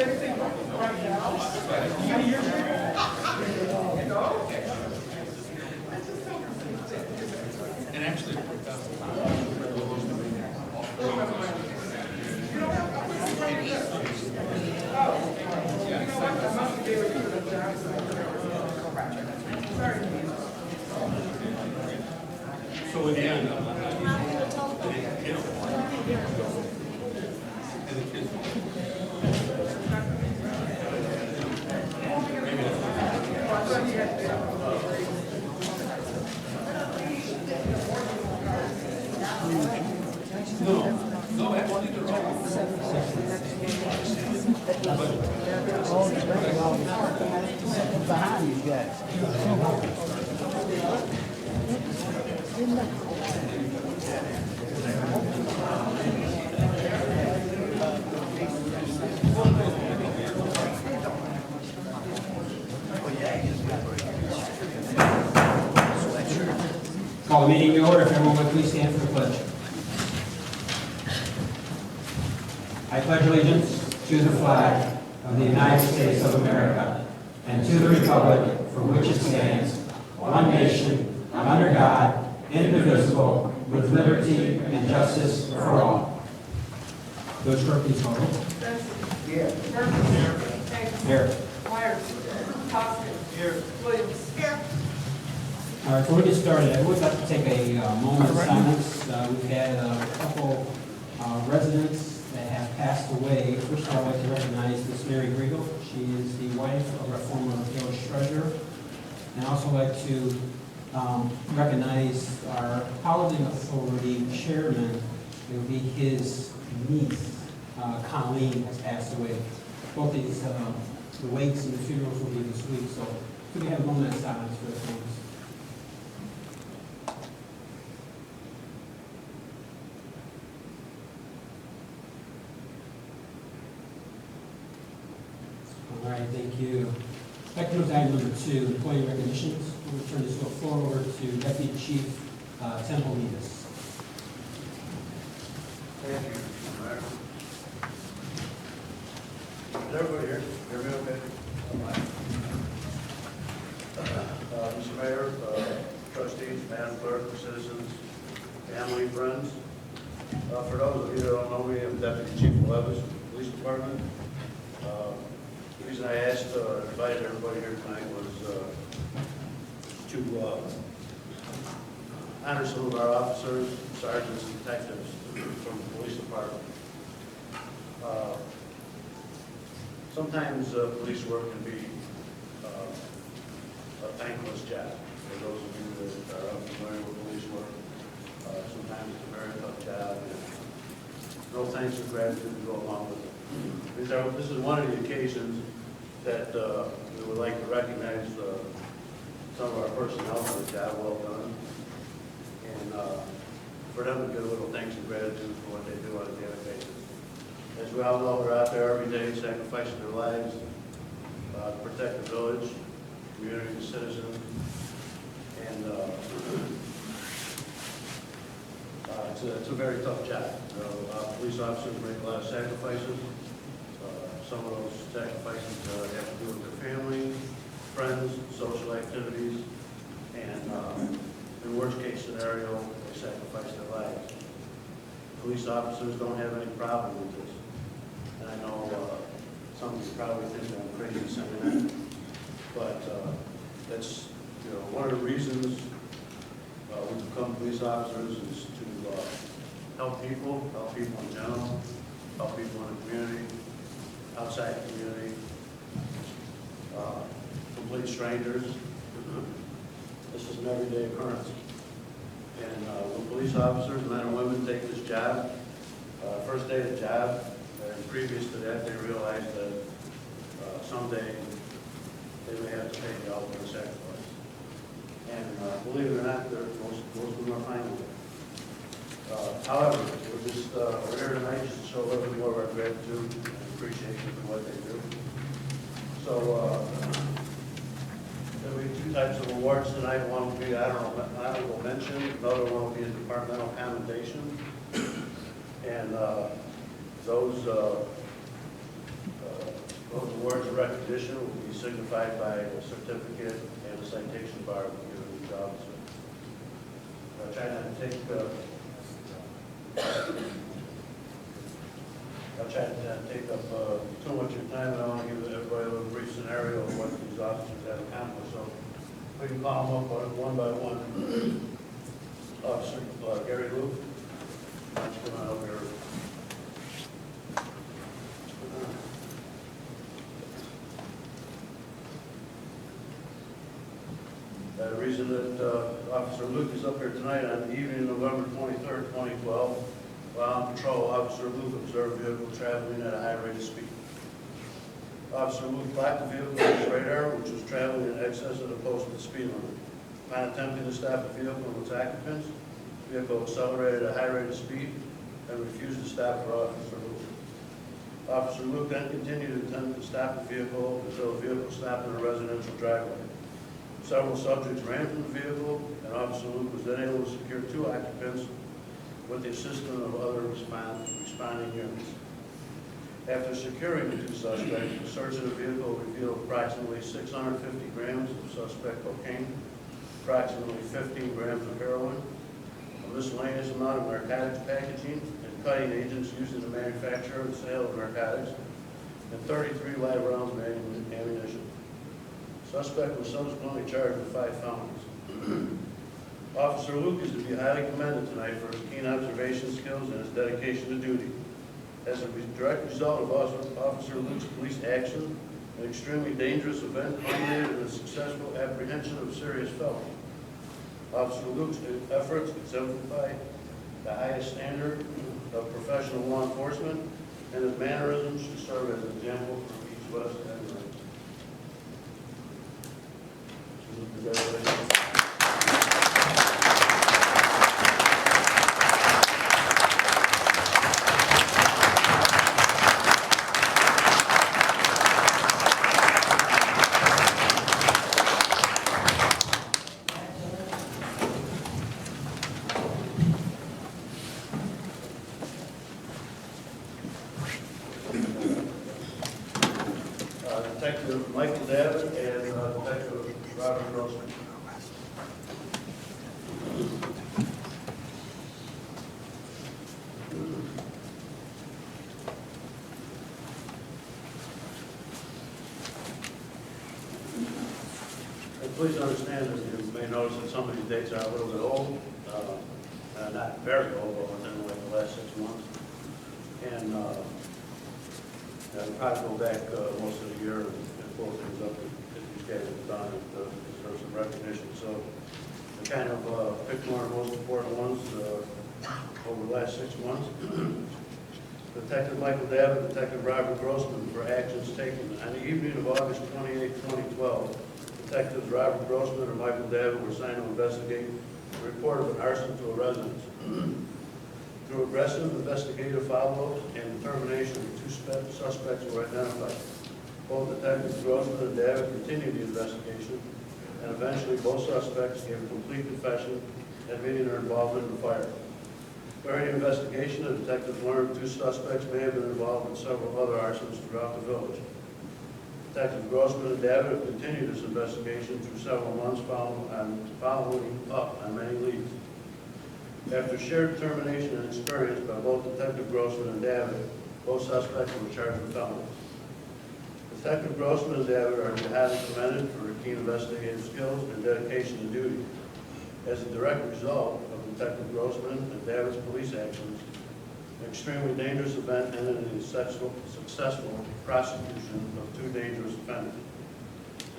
And actually, so again, no, actually, they're all. Behind you guys. Call the meeting to order. If everyone would please stand for the pledge. I pledge allegiance to the flag of the United States of America and to the republic for which it stands, one nation, under God, indivisible, with liberty and justice for all. Those clerk, please call roll. Here. Here. Myers. Thompson. Here. Williams. Here. All right, before we get started, I would like to take a moment of silence. We've had a couple residents that have passed away. First of all, I'd like to recognize Miss Mary Griegel. She is the wife of our former village treasurer. And also like to recognize our Housing Authority chairman. It will be his niece, Colleen, has passed away. Both these, the wakes and the funerals will be this week, so could we have a moment of silence for the families? All right, thank you. Back to item number 2, employee recognitions. We'll turn this floor over to Deputy Chief Temple Levis. Thank you, Mayor. Is everybody here? Hear me okay? Mr. Mayor, trustees, Madam Clerk, citizens, family, friends. For those of you that don't know me, I'm Deputy Chief Levis of the Police Department. The reason I asked, invited everybody here tonight was to honor some of our officers, sergeants, and detectives from the police department. Sometimes police work can be a thankless job. For those of you that are unfamiliar with police work, sometimes it's a very tough job, and no thanks and gratitude to go along with it. This is one of the occasions that we would like to recognize some of our personnel for the job well done, and for them to get a little thanks and gratitude for what they do on a daily basis. As we all know, they're out there every day sacrificing their lives to protect the village, community, and citizens, and it's a very tough job. Police officers make a lot of sacrifices. Some of those sacrifices have to do with their family, friends, social activities, and in worst case scenario, they sacrifice their lives. Police officers don't have any problem with this. And I know some of you probably think I'm crazy saying that, but that's one of the reasons we become police officers is to help people in general, help people in the community, outside the community, complete strangers. This is an everyday occurrence. And when police officers, men and women, take this job, first day of the job, and previous to that, they realize that someday they may have to pay the ultimate sacrifice. And believe it or not, most of them are fine with it. However, we're here tonight just to show a little bit more of our gratitude and appreciation for what they do. So there'll be two types of awards tonight. One will be honorable mention. Another one will be a departmental commendation. And those Those awards of recognition will be signified by a certificate and a citation bar given to each officer. I'll try not to take up too much of your time, and I want to give everybody a little brief scenario of what these officers have accomplished. So we can call them up one by one. Officer Gary Luke, why don't you come on over here? The reason that Officer Luke is up here tonight, on the evening of November 23rd, 2012, while on patrol, Officer Luke observed a vehicle traveling at a high rate of speed. Officer Luke blocked the vehicle with his radar, which was traveling in excess of the posted speed limit. Upon attempting to stop the vehicle and its occupants, the vehicle accelerated at a high rate of speed and refused to stop for Officer Luke. Officer Luke then continued to attempt to stop the vehicle until the vehicle stopped in a residential driveway. Several subjects ran from the vehicle, and Officer Luke was then able to secure 2 occupants with the assistance of other responding units. After securing the 2 suspects, the search of the vehicle revealed approximately 650 grams of suspect cocaine, approximately 15 grams of heroin, a miscellaneous amount of narcotics packaging and cutting agents used in the manufacture and sale of narcotics, and 33 live rounds of ammunition. Suspect was subsequently charged with 5 felonies. Officer Luke is to be highly commended tonight for his keen observation skills and his dedication to duty. As a direct result of Officer Luke's police action, an extremely dangerous event culminated in a successful apprehension of a serious felony. Officer Luke's efforts exemplify the highest standard of professional law enforcement, and his mannerisms should serve as an example for each of us. Congratulations. Detective Michael David and Detective Robert Grossman. And please understand that you may notice that some of these dates are a little bit old, not very old, but within like the last 6 months. And we'll probably go back most of the year and pull things up that these guys have done and deserve some recognition. So I kind of picked one of the most important ones over the last 6 months. Detective Michael David, Detective Robert Grossman for actions taken. On the evening of August 28, 2012, Detectives Robert Grossman and Michael David were assigned to investigate a report of an arson to a residence. Through aggressive investigative follow-ups and determination, the 2 suspects were identified. Both Detectives Grossman and David continued the investigation, and eventually both suspects gave a complete confession, admitting their involvement in the fire. During the investigation, the detectives learned 2 suspects may have been involved in several other arsons throughout the village. Detectives Grossman and David have continued this investigation through several months, following up on many leads. After shared determination and experience by both Detective Grossman and David, both suspects were charged with felonies. Detective Grossman and David are to be highly commended for their keen investigative skills and dedication to duty. As a direct result of Detective Grossman and David's police actions, an extremely dangerous event ended in the successful prosecution of 2 dangerous offenders.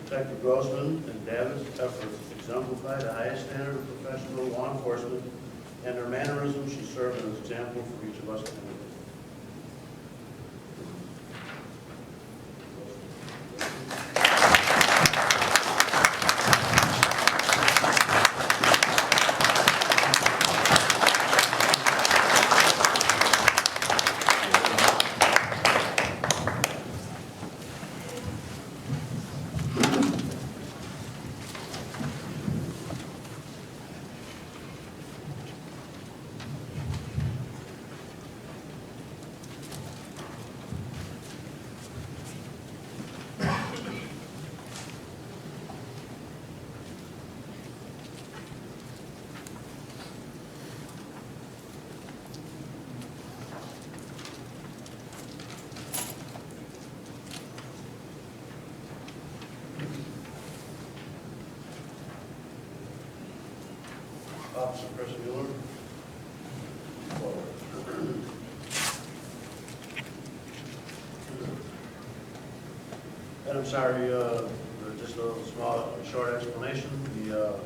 Detective Grossman and David's efforts exemplify the highest standard of professional law enforcement, and their mannerisms should serve as an example for each of us to emulate. Officer Chris Mueller. Forward. And I'm sorry, just a little small, short explanation. The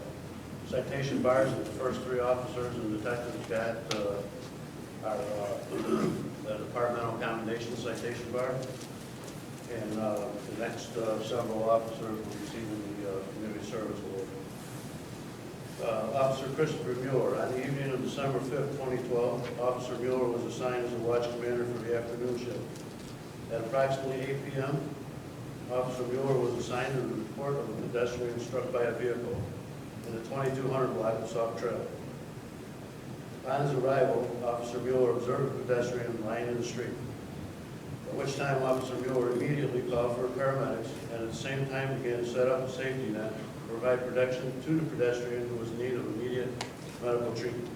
citation bars that the first three officers and detectives got are the departmental commendation citation bar. And the next several officers will be receiving the Community Service Award. Officer Christopher Mueller, on the evening of December 5th, 2012, Officer Mueller was assigned as the watch commander for the afternoon shift. At approximately 8 p.m., Officer Mueller was assigned to the report of a pedestrian struck by a vehicle in the 2200 block of Sauk Trail. Upon his arrival, Officer Mueller observed a pedestrian lying in the street, at which time Officer Mueller immediately called for paramedics and at the same time began to set up a safety net to provide protection to the pedestrian who was in need of immediate medical treatment.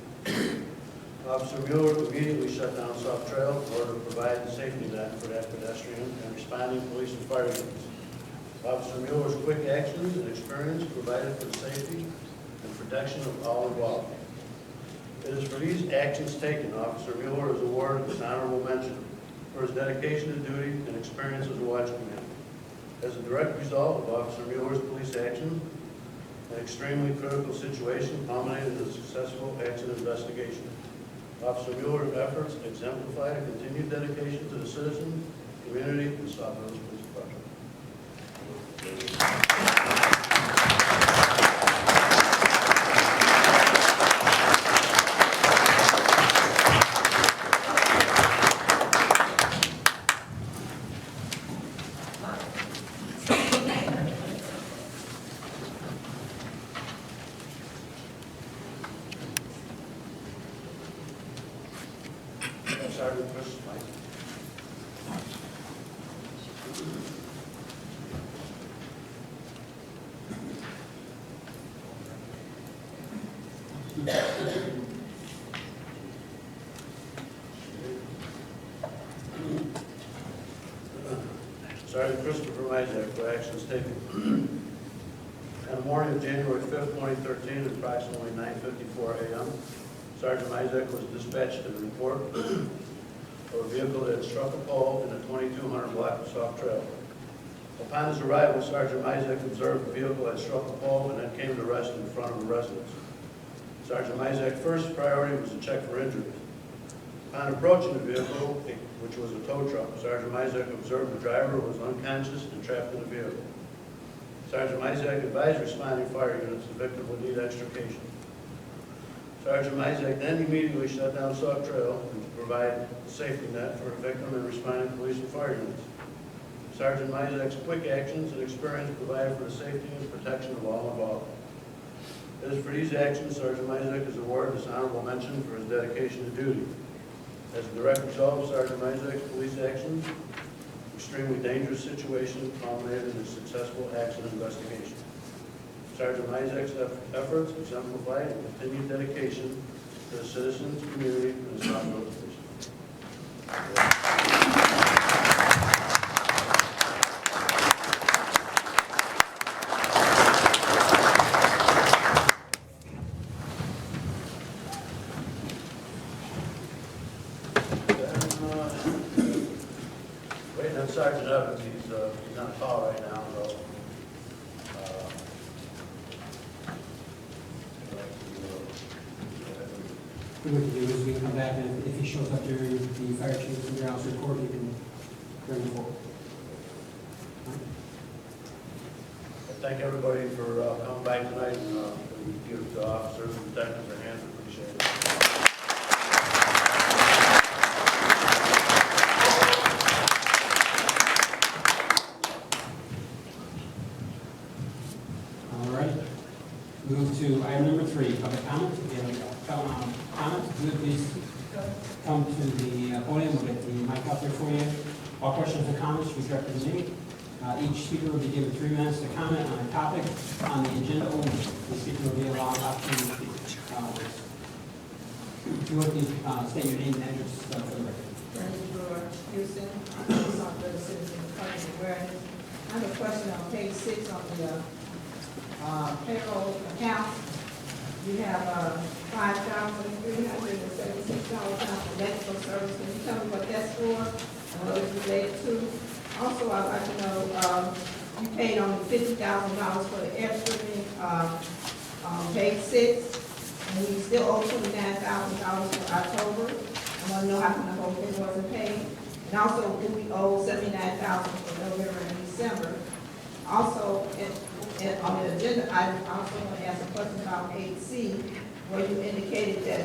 Officer Mueller immediately shut down Sauk Trail in order to provide the safety net for that pedestrian and responding police and fire units. Officer Mueller's quick actions and experience provided for the safety and protection of all involved. It is for these actions taken, Officer Mueller is awarded this honorable mention for his dedication to duty and experience as a watch commander. As a direct result of Officer Mueller's police action, an extremely critical situation culminated in a successful accident investigation. Officer Mueller's efforts exemplified a continued dedication to the citizens, community, and the Sauk Village Police Department. Sergeant Chris Mike. Sergeant Christopher Mizek for actions taken. On the morning of January 5th, 2013, at approximately 9:54 a.m., Sergeant Mizek was dispatched to the report of a vehicle that had struck a pole in the 2200 block of Sauk Trail. Upon his arrival, Sergeant Mizek observed the vehicle had struck a pole and then came to rest in front of a residence. Sergeant Mizek's first priority was to check for injuries. Upon approaching the vehicle, which was a tow truck, Sergeant Mizek observed the driver was unconscious and trapped in the vehicle. Sergeant Mizek advised responding fire units the victim would need extrication. Sergeant Mizek then immediately shut down Sauk Trail to provide a safety net for the victim and responding police and fire units. Sergeant Mizek's quick actions and experience provided for the safety and protection of all involved. It is for these actions, Sergeant Mizek is awarded this honorable mention for his dedication to duty. As a direct result of Sergeant Mizek's police actions, extremely dangerous situation culminated in a successful accident investigation. Sergeant Mizek's efforts exemplified a continued dedication to the citizens, community, and the Sauk Village Police. Waiting on Sergeant Evans. He's on a call right now, so. What we can do is we can come back, and if he shows up during the fire chief's and your house report, you can bring him forward. Thank everybody for coming by tonight and give the officers and detectives their hands. Appreciate it. All right. Move to item number 3, public comment. If you have comments, please come to the podium. We'll get the mic out there for you. All questions or comments should be directed to me. Each speaker will be given 3 minutes to comment on a topic on the agenda only. The speaker will be allowed opportunity to speak. If you would, please state your name and address for the record. Houston, Sauk Village Citizen Claims Awareness. I have a question on page 6 on the payroll account. You have $5,376 now for electrical service. Can you tell me what that's for and what it's related to? Also, I'd like to know, you paid on $50,000 for the air stripping, page 6, and we still owe $29,000 for October. I want to know how come the whole thing wasn't paid. And also, do we owe $79,000 for November and December? Also, on the agenda, I also want to ask a question about 8C, where you indicated that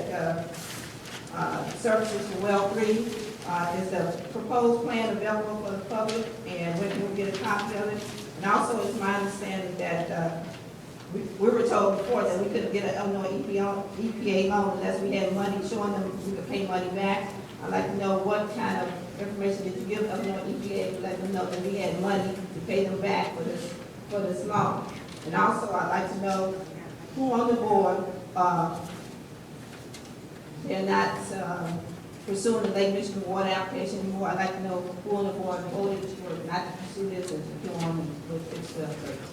services for well 3, is the proposed plan available for the public, and when can we get a copy of it? And also, it's my understanding that we were told before that we couldn't get an Illinois EPA loan unless we had money showing them we could pay money back. I'd like to know what kind of information did you give Illinois EPA to let them know that we had money to pay them back for this loan? And also, I'd like to know who on the board, they're not pursuing the Lake Michigan water application anymore. I'd like to know who on the board voted for not to pursue this and to go on with fix the upgrades.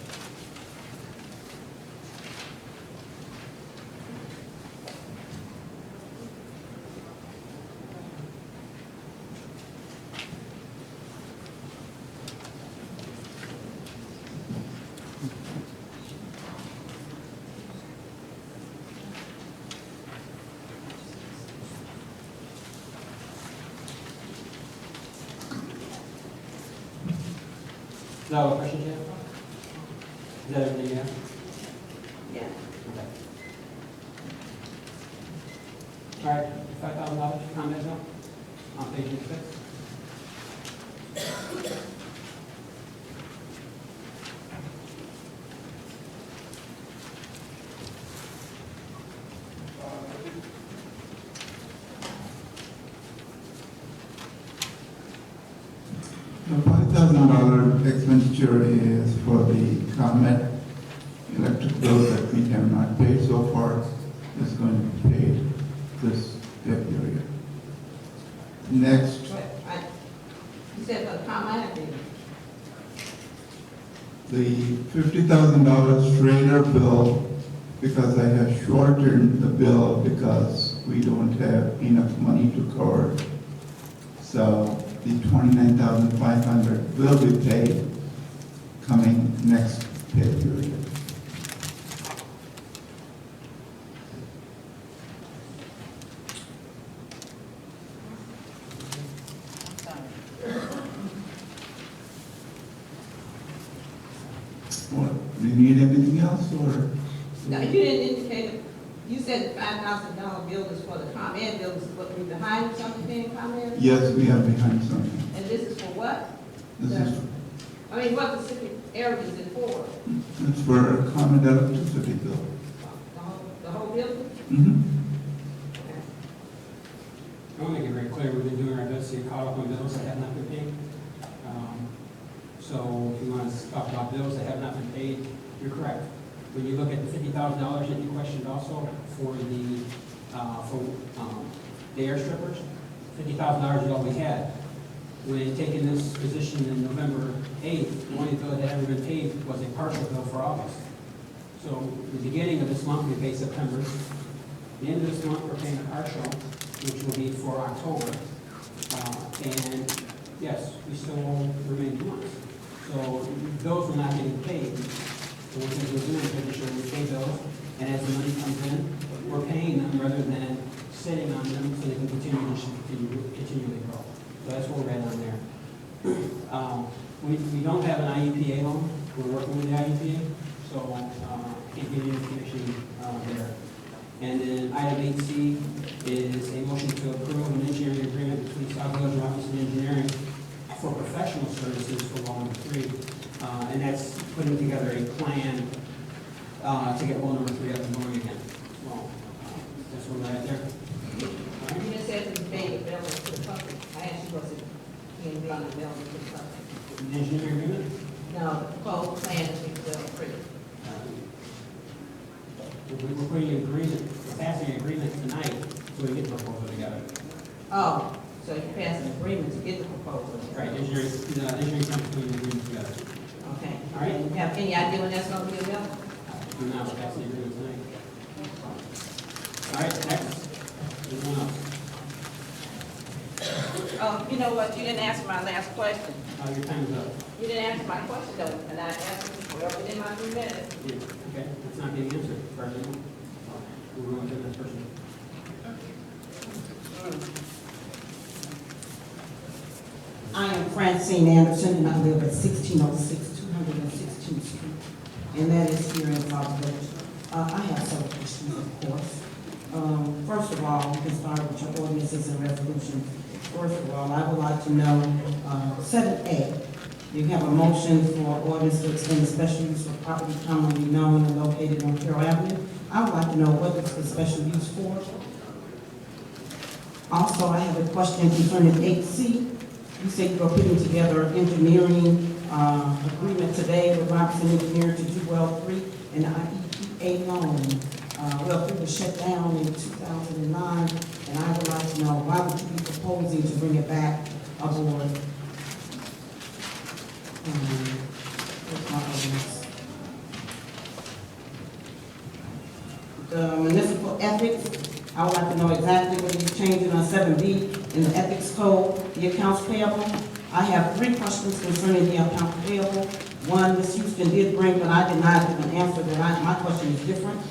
Is that all the questions you have? Is that everything you have? Yeah. Okay. All right, $5,000, comment on page 6. The $5,000 expenditure is for the ComEd electric bill that we have not paid so far. Is going to be paid this February. Next, You said for the comment, the $50,000 trailer bill, because I have shortened the bill because we don't have enough money to cover. So the $29,500 will be paid coming next pay period. What, do you need anything else, or? no, you didn't indicate, you said the $5,000 bill is for the ComEd bill, is what we behind something paying ComEd? Yes, we are behind something. And this is for what? This is, I mean, what specific area is it for? it's for a common electricity bill. The whole building? Mhm. Okay. I want to make it very clear, we've been doing our best to get caught up on bills that have not been paid. So if you want to talk about bills that have not been paid, you're correct. When you look at the $50,000 that you questioned also for the air strippers, $50,000 is all we had. When taking this position in November 8th, the only bill that had ever been paid was a partial bill for August. So the beginning of this month, we paid September. The end of this month, we're paying a partial, which will be for October. And yes, we still remain 2 months. So those will not getting paid. So what we're doing is making sure we pay bills, and as the money comes in, we're paying them rather than sitting on them so they can continually grow. So that's what we're at on there. We don't have an IEPA loan. We're working with the IEPA, so I can't give you information there. And then item 8C is a motion to approve an engineering agreement between Sauk Village Office of Engineering for professional services for well number 3. And that's putting together a plan to get well number 3 up and going again. Well, that's where we're at there. You just said it was made available to the public. I asked you, was it being made available to the public? The engineering agreement? No, the proposed plan is being approved. We're putting an agreement, we're passing an agreement tonight so we get the proposal together. Oh, so you passed an agreement to get the proposal. Right, engineering company putting an agreement together. Okay. All right. You have any idea when that's going to be available? We're now passing the agreement tonight. All right, next. Anyone else? You know what, you didn't answer my last question. Your time's up. You didn't answer my question though, and I answered it well within my 3 minutes. Yeah, okay, it's not being answered, as far as I know. We're going to the next person. I am Francine Anderson, and I live at 1606 216th Street, and that is here in South Village. I have several questions, of course. First of all, we can start with your ordinances and resolutions. First of all, I would like to know, 7A, you have a motion for ordinance to extend the special use for property commonly known and located on Carroll Avenue. I would like to know what it's the special use for. Also, I have a question concerning 8C. You said you are putting together an engineering agreement today with Robinson Engineering to do well 3 and the IEPA loan. Well 3 was shut down in 2009, and I would like to know why would you be proposing to bring it back aboard? What's my ordinance? The municipal ethics. I would like to know exactly what you're changing on 7B in the ethics code, the accounts payable. I have 3 questions concerning the accounts payable. One, Ms. Houston did bring, but I did not give an answer that my question is different.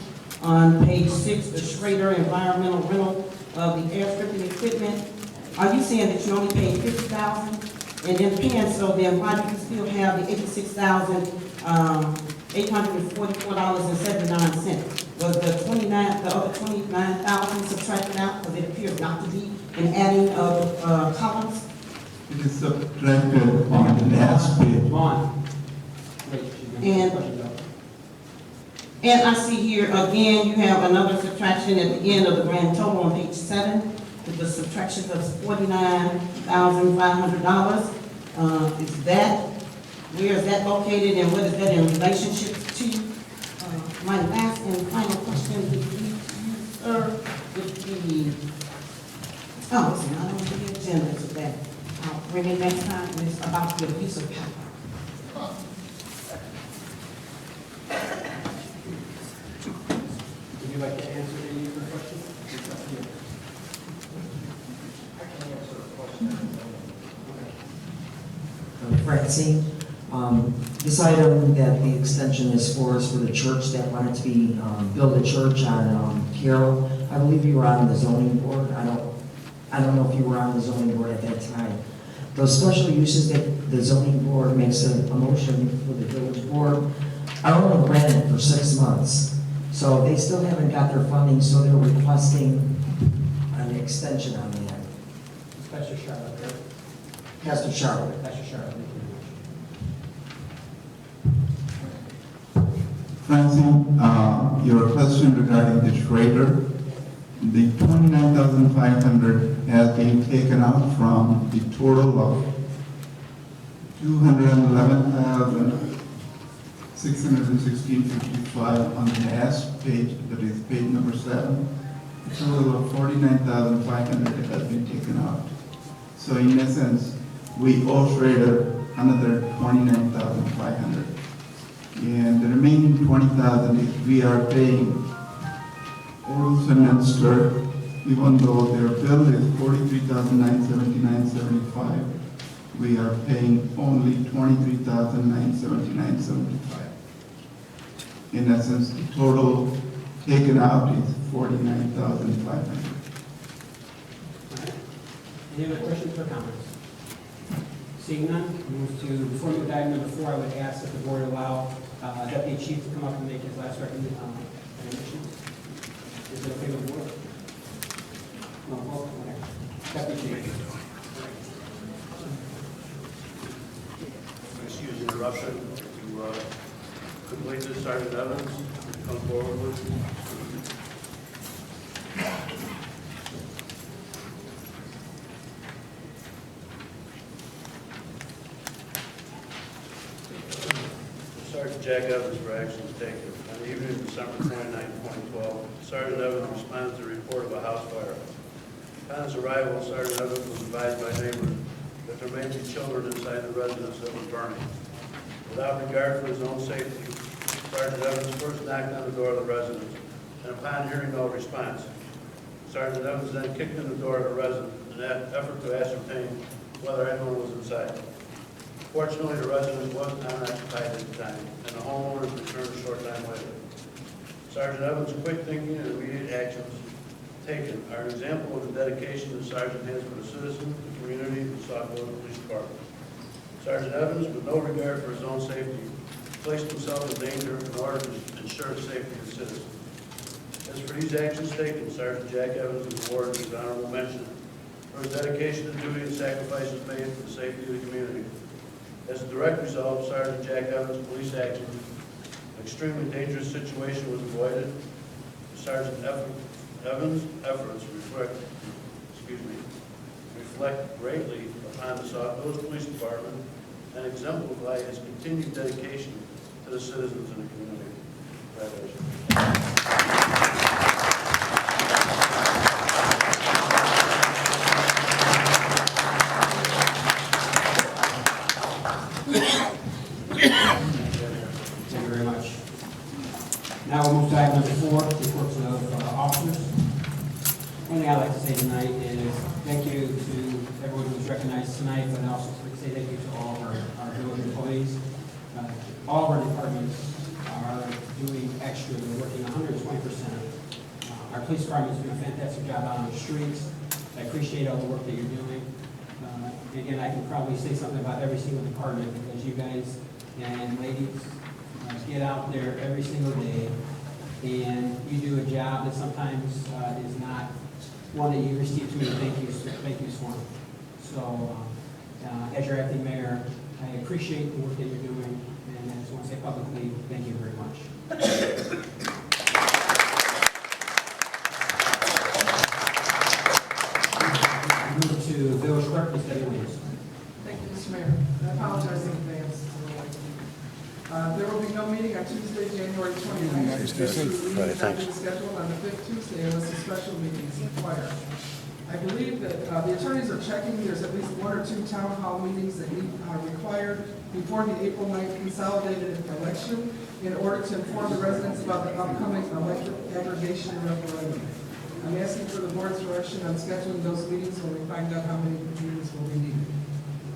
On page 6, the Schrader environmental rental of the airstripping equipment. Are you saying that you only paid $50,000? And then paying so, then why do you still have the $86,844.79? Was the other 29,000 subtracted out because it appears not to be an adding of columns? It is subtracted on the last page. Vaughn. Wait, she's going to And- question though. And I see here, again, you have another subtraction at the end of the grand total on page 7, with the subtraction of $49,500. Where is that located and what is that in relationship to? My last and final question would be, sir, would be, oh, it's not on the agenda today. I'll bring it next time, and it's about the abuse of power. Would you like to answer any of the questions? Francine, this item that the extension is for is for the church that wanted to be, build a church on Carroll. I believe you were on the zoning board. I don't know if you were on the zoning board at that time. Those special uses that the zoning board makes a motion for the village board are only granted for 6 months. So they still haven't got their funding, so they're requesting an extension on that. Pastor Charlotte, right? Pastor Charlotte. Pastor Charlotte. Francine, your question regarding the Schrader, the 29,500 has been taken out from the total of 211,616.55 on the last page, that is page number 7. A total of 49,500 has been taken out. So in essence, we owe Schrader another 29,500. And the remaining 20,000 is we are paying Olsenminster, even though their bill is 43,979.75. We are paying only 23,979.75. In essence, the total taken out is 49,500. Any other questions or comments? Seeing none, move to, before we move to item number 4, I would ask that the board allow Deputy Chief to come up and make his last recommendation. Is it okay with the board? No, well, okay. Deputy Chief. Excuse the interruption. To complete this, Sergeant Evans, come forward with. Sergeant Jack Evans for actions taken. On the evening of December 29, 2012, Sergeant Evans responded to the report of a house fire. Upon his arrival, Sergeant Evans was advised by neighbors that there may be children inside the residence that were burning. Without regard for his own safety, Sergeant Evans first knocked on the door of the residence, and upon hearing no response, Sergeant Evans then kicked in the door of a resident in an effort to ascertain whether anyone was inside. Fortunately, the residence was unoccupied at the time, and the homeowners returned a short time later. Sergeant Evans' quick thinking and immediate actions taken are an example of the dedication the sergeant has for the citizens, the community, and the Sauk Police Department. Sergeant Evans, with no regard for his own safety, placed himself in danger in order to ensure the safety of the citizens. As for these actions taken, Sergeant Jack Evans is awarded his honorable mention for his dedication to duty and sacrifices made for the safety of the community. As a direct result of Sergeant Jack Evans' police actions, an extremely dangerous situation was avoided. Sergeant Evans' efforts reflect greatly upon the Sauk Police Department and exemplify his continued dedication to the citizens and the community. Congratulations. Thank you very much. Now we'll move to item number 4, reports of officers. One thing I'd like to say tonight is thank you to everyone who was recognized tonight, but also say thank you to all of our village employees. All of our departments are doing extra. They're working 120%. Our police department's doing a fantastic job out on the streets. I appreciate all the work that you're doing. Again, I can probably say something about every single department because you guys and ladies get out there every single day and you do a job that sometimes is not one that you receive too many thank yous for. So, as your acting mayor, I appreciate the work that you're doing, and I just want to say publicly, thank you very much. Move to village clerk, Ms. Debbie Williams. Thank you, Mr. Mayor. I apologize in advance. There will be no meeting on Tuesday, January 29th. Right, thanks. Scheduled on the 5th Tuesday unless a special meeting is required. I believe that the attorneys are checking. There's at least 1 or 2 town hall meetings that are required before the April 9th consolidated election in order to inform the residents about the upcoming electric aggregation referendum. I'm asking for the board's direction on scheduling those meetings when we find out how many meetings will be needed.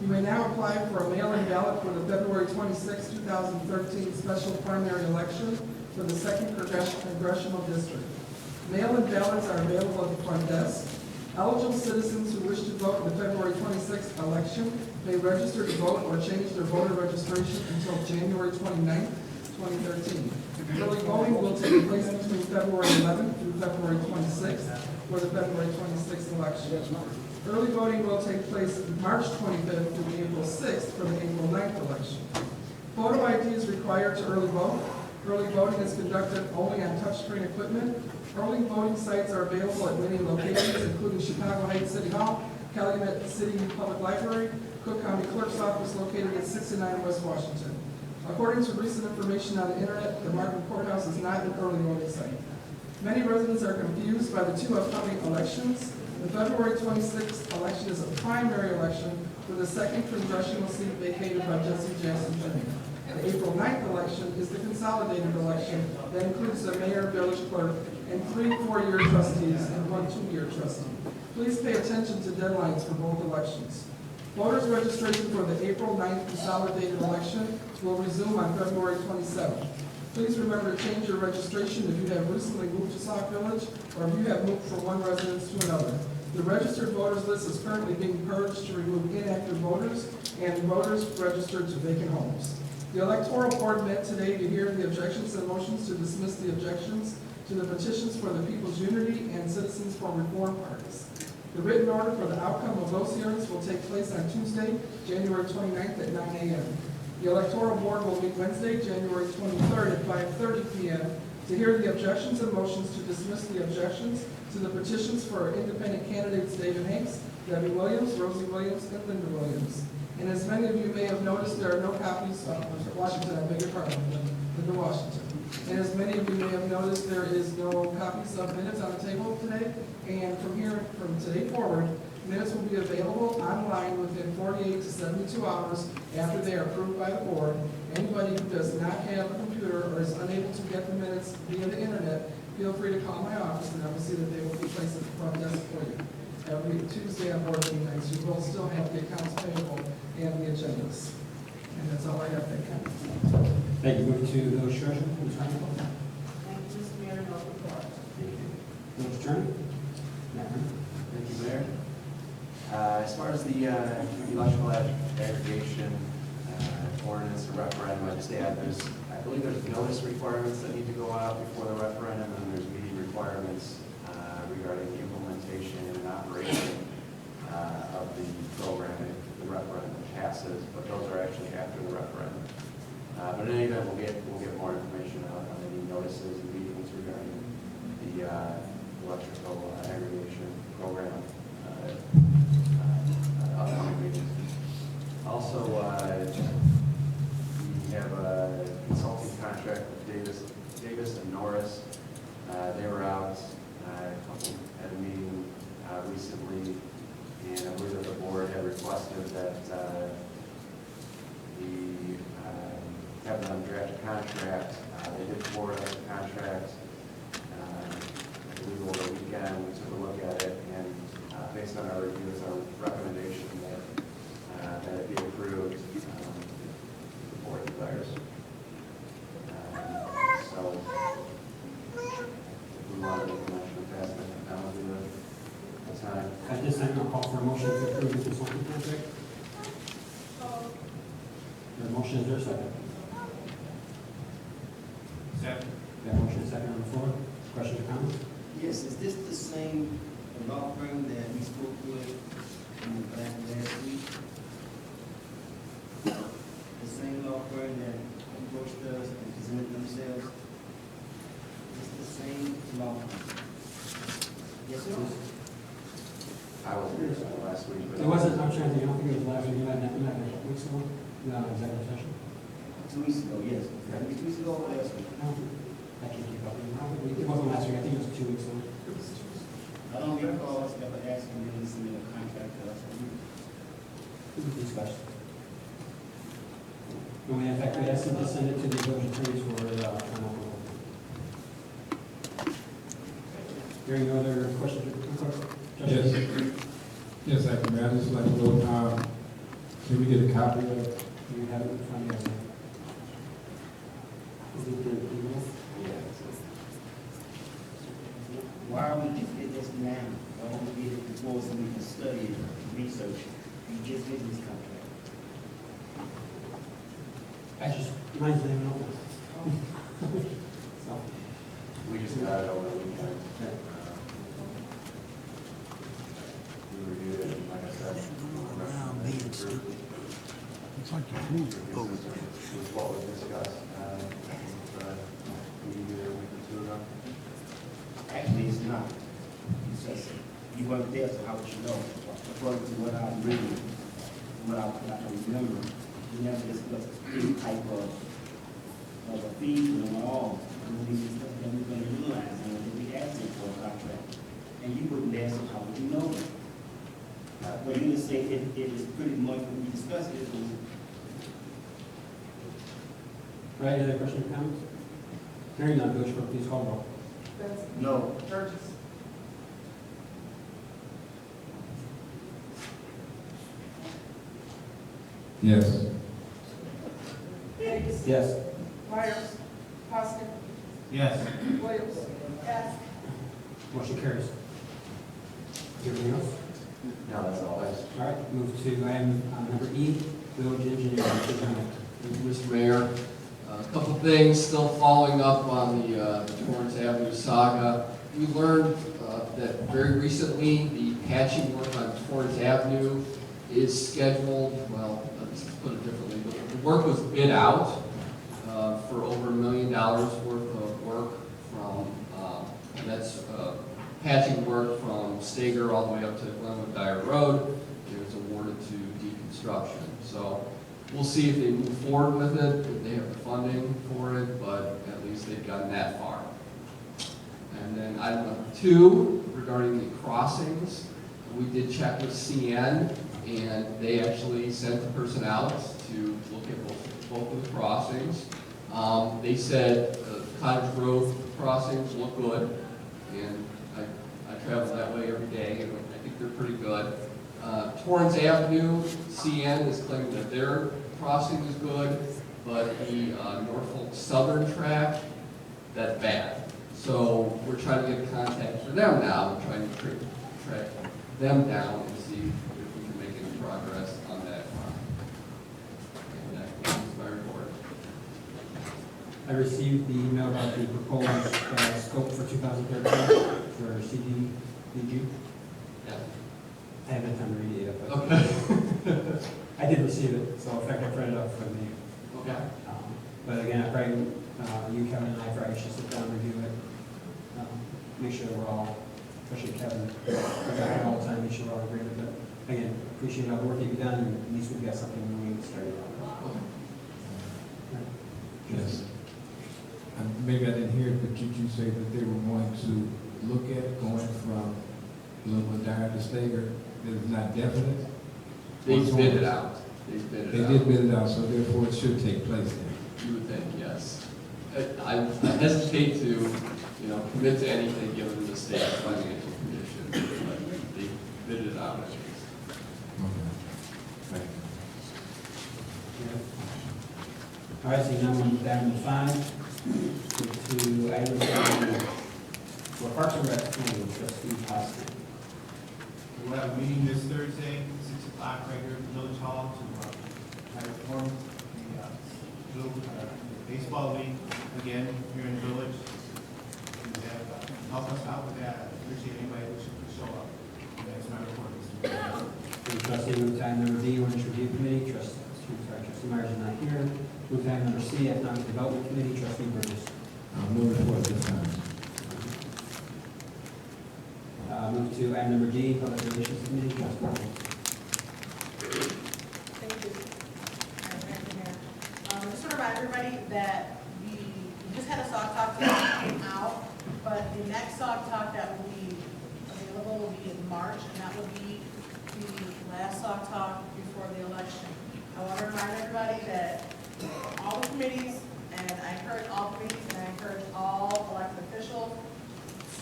You may now apply for a mail-in ballot for the February 26, 2013 special primary election for the 2nd Congressional District. Mail-in ballots are available at the front desk. Eligible citizens who wish to vote in the February 26th election may register to vote or change their voter registration until January 29, 2013. Early voting will take place between February 11th through February 26th for the February 26th election. Early voting will take place March 25th through April 6th for the April 9th election. Photo ID is required to early vote. Early voting is conducted only on touchscreen equipment. Early voting sites are available at many locations, including Chicago Heights City Hall, Calumet City Public Library, Cook County Clerk's Office located at 69 West Washington. According to recent information on the internet, the Martin Courthouse is not an early voting site. Many residents are confused by the 2 upcoming elections. The February 26th election is a primary election for the 2nd congressional seat vacated by Jesse Jackson Jr. The April 9th election is the consolidated election that includes the mayor, village clerk, and 3 4-year trustees and 1 2-year trustee. Please pay attention to deadlines for both elections. Voters registration for the April 9th consolidated election will resume on February 27th. Please remember to change your registration if you have recently moved to Sauk Village or if you have moved from one residence to another. The registered voters list is currently being purged to remove inactive voters and voters registered to vacant homes. The electoral board met today to hear the objections and motions to dismiss the objections to the petitions for the People's Unity and Citizens for Reform parties. The written order for the outcome of those hearings will take place on Tuesday, January 29th at 9 a.m. The electoral board will meet Wednesday, January 23rd at 5:30 p.m. to hear the objections and motions to dismiss the objections to the petitions for independent candidates David Hanks, Debbie Williams, Rosie Williams, and Linda Williams. And as many of you may have noticed, there are no copies of Washington, I beg your pardon, Linda Washington. And as many of you may have noticed, there is no copies of minutes on the table today. And from today forward, minutes will be available online within 48 to 72 hours after they are approved by the board. Anybody who does not have a computer or is unable to get the minutes via the internet feel free to call my office and I will see that they will be placed at the front desk for you. Every Tuesday on board meeting nights, you will still have the accounts payable and the agendas. And that's all I have, thank you. Thank you. Move to village treasurer, Ms. Shankel. Thank you, Mr. Mayor, no report. Thank you. Village attorney? Matt Herman. Thank you, Mayor. As far as the electrical aggregation ordinance or referendum, I just add I believe there's notice requirements that need to go out before the referendum, and there's meeting requirements regarding the implementation and operation of the program if the referendum passes, but those are actually after the referendum. But in any event, we'll get more information on any notices and meetings regarding the electrical aggregation program upcoming meetings. Also, we have a consulting contract with Davis and Norris. They were out at a meeting recently, and I believe that the board had requested that we have them draft a contract. They did forward us a contract. I believe over the weekend we took a look at it, and based on our review, it's our recommendation that it be approved if the board desires. So if we want to make a motion to pass it, that would be the time. At this time, I'll call for a motion to approve the consulting contract. The motion is there, second? Second. We have a motion and second on the floor. Questions or comments? Yes, is this the same law firm that we spoke with in the back last week? The same law firm that approached us and presented themselves? Is the same law firm? Yes, sir. I wasn't here last week, but It wasn't, I'm trying to think, I don't think it was last week, you had a couple weeks ago, no, executive session. 2 weeks ago, yes. 2 weeks ago or last week? No, I can't keep up. It wasn't last week, I think it was 2 weeks ago. I don't recall us ever asking them to submit a contract to us. Discussion. No, in fact, we asked them to send it to the village attorneys for final approval. Hearing no other questions or comments? Yes. Yes, I can. I just like to know, can we get a copy of it? Do you have it in front of you? Is it the email? Why are we just get this now? Why don't we get it before so we can study it, research it? We just get this contract. Mine's not even open. So, we just got it over the weekend. We reviewed it, and like I said, It's like the food. was what was discussed. We either we can do it. Actually, it's not. It's just, you weren't there, so how would you know? According to what I'm reading, what I remember, we never discussed any type of a fee or all. And we discussed that we're gonna utilize, and we asked them for a contract. And you wouldn't ask them, how would you know that? Well, you just say it is pretty much what we discussed, it was. right, any other questions or comments? Hearing none, village clerk, please call the roll. Benson. No. Burgess. Yes. Davis. Yes. Myers. Poskett. Yes. Williams. Yes. Motion carries. Anything else? No, that's all. Thanks. All right, move to item number E, village engineer. Thank you, Mr. Mayor. A couple things, still following up on the Torrance Avenue saga. We learned that very recently the patching work on Torrance Avenue is scheduled, well, let's put it differently, but the work was bid out for over $1 million worth of work from, and that's patching work from Stager all the way up to Glenwood Dyer Road. It was awarded to deconstruction. So we'll see if they move forward with it, if they have the funding for it, but at least they've gotten that far. And then item number 2, regarding the crossings, we did check with CN, and they actually sent a person out to look at both of the crossings. They said Cottage Grove crossings look good, and I travel that way every day, and I think they're pretty good. Torrance Avenue, CN is claiming that their crossing is good, but the Norfolk Southern track, that's bad. So we're trying to get contact for them now, we're trying to track them down and see if we can make any progress on that. And that concludes my report. I received the email about the proposed scope for 2013 for CDBG. Yeah. I haven't had time to read it yet, but Okay. I did receive it, so in fact I printed it up for me. Okay. But again, I probably, you, Kevin, and I probably should sit down and review it. Make sure we're all, especially Kevin, we're back all the time, make sure we're all in agreement. But again, appreciate all the work that you've done, and at least we've got something moving started on. Yes. Maybe I didn't hear it, but did you say that they were going to look at going from Little Dyer to Stager? It's not definite? They bid it out. They bid it They out. did bid it out, so therefore it should take place then. You would think, yes. I hesitate to, commit to anything given the state's financial condition, but they bid it out at least. Okay. Thank you. All right, so now we'll move down to 5, to item for Parks and Rec Committee, trustee Austin. We'll have a meeting this Thursday, 6 o'clock, right here at the Village Hall, to try to form the baseball league again here in the village. And that, help us out with that. I appreciate anybody who should show up. And that's my report, Mr. Mayor. Trustee, move to item number D, Ordinance Review Committee, trustee Myers is not here. Move to item number C, Economic Development Committee, trustee Burgess. I'll move it for this time. Move to item number D, Public Relations Committee, trustee Burgess. Thank you. Just want to remind everybody that we just had a Sauk Talk that came out, but the next Sauk Talk that will be available will be in March, and that will be the last Sauk Talk before the election. I want to remind everybody that all the committees, and I encourage all committees, and I encourage all elected officials,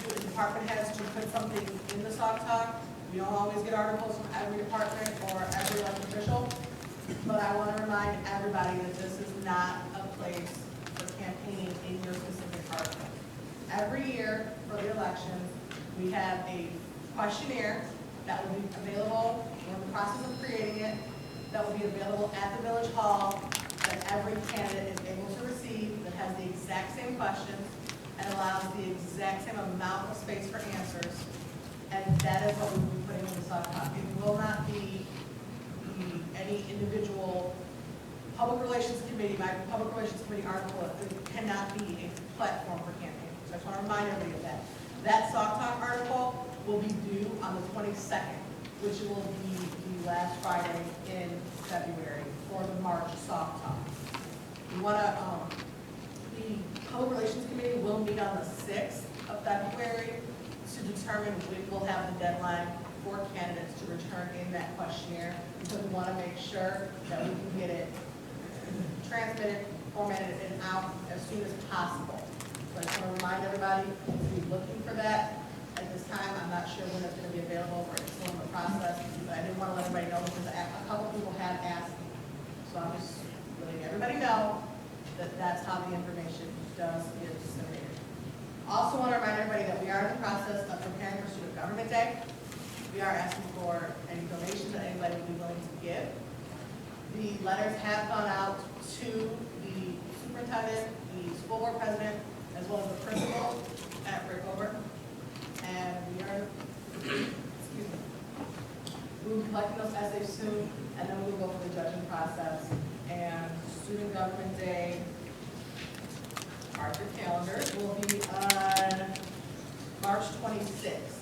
to department heads to put something in the Sauk Talk. We don't always get articles from every department or every elected official, but I want to remind everybody that this is not a place for campaigning in your specific article. Every year for the elections, we have a questionnaire that will be available, we're in the process of creating it, that will be available at the Village Hall, that every candidate is able to receive, that has the exact same questions, and allows the exact same amount of space for answers. And that is what we will be putting in the Sauk Talk. It will not be any individual public relations committee, my public relations committee article. It cannot be a platform for campaigning. So I just want to remind everybody of that. That Sauk Talk article will be due on the 22nd, which will be the last Friday in February for the March Sauk Talk. We want to, the public relations committee will meet on the 6th of February to determine we will have the deadline for candidates to return in that questionnaire, because we want to make sure that we can get it transmitted, formatted, and out as soon as possible. So I just want to remind everybody to be looking for that. At this time, I'm not sure when it's going to be available, or it's still in the process, but I didn't want to let everybody know because a couple people have asked me. So I'm just letting everybody know that that's how the information does get disseminated. Also want to remind everybody that we are in the process of preparing for Student Government Day. We are asking for any donations that anybody would be willing to give. The letters have gone out to the superintendent, the school board president, as well as the principal at Rickover. And we are, excuse me, we will be collecting those essays soon, and then we'll go through the judging process. And Student Government Day, mark your calendars, will be on March 26th.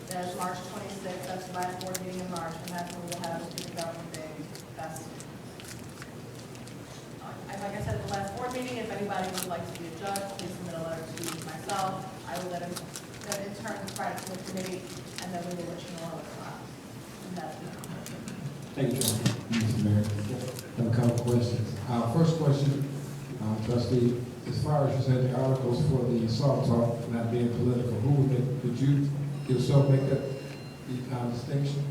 There's March 26th, that's the last board meeting in March, and that's when we'll have the Student Government Day festival. Like I said at the last board meeting, if anybody would like to be a judge, please submit a letter to myself. I will let it in turn provide it to the committee, and then we will let you know what it's on. And that's it. Thank you, trustee. Mr. Mayor, I have a couple questions. First question, Trustee, as far as you said, the articles for the Sauk talk not being political, who would make, could you yourself make that distinction?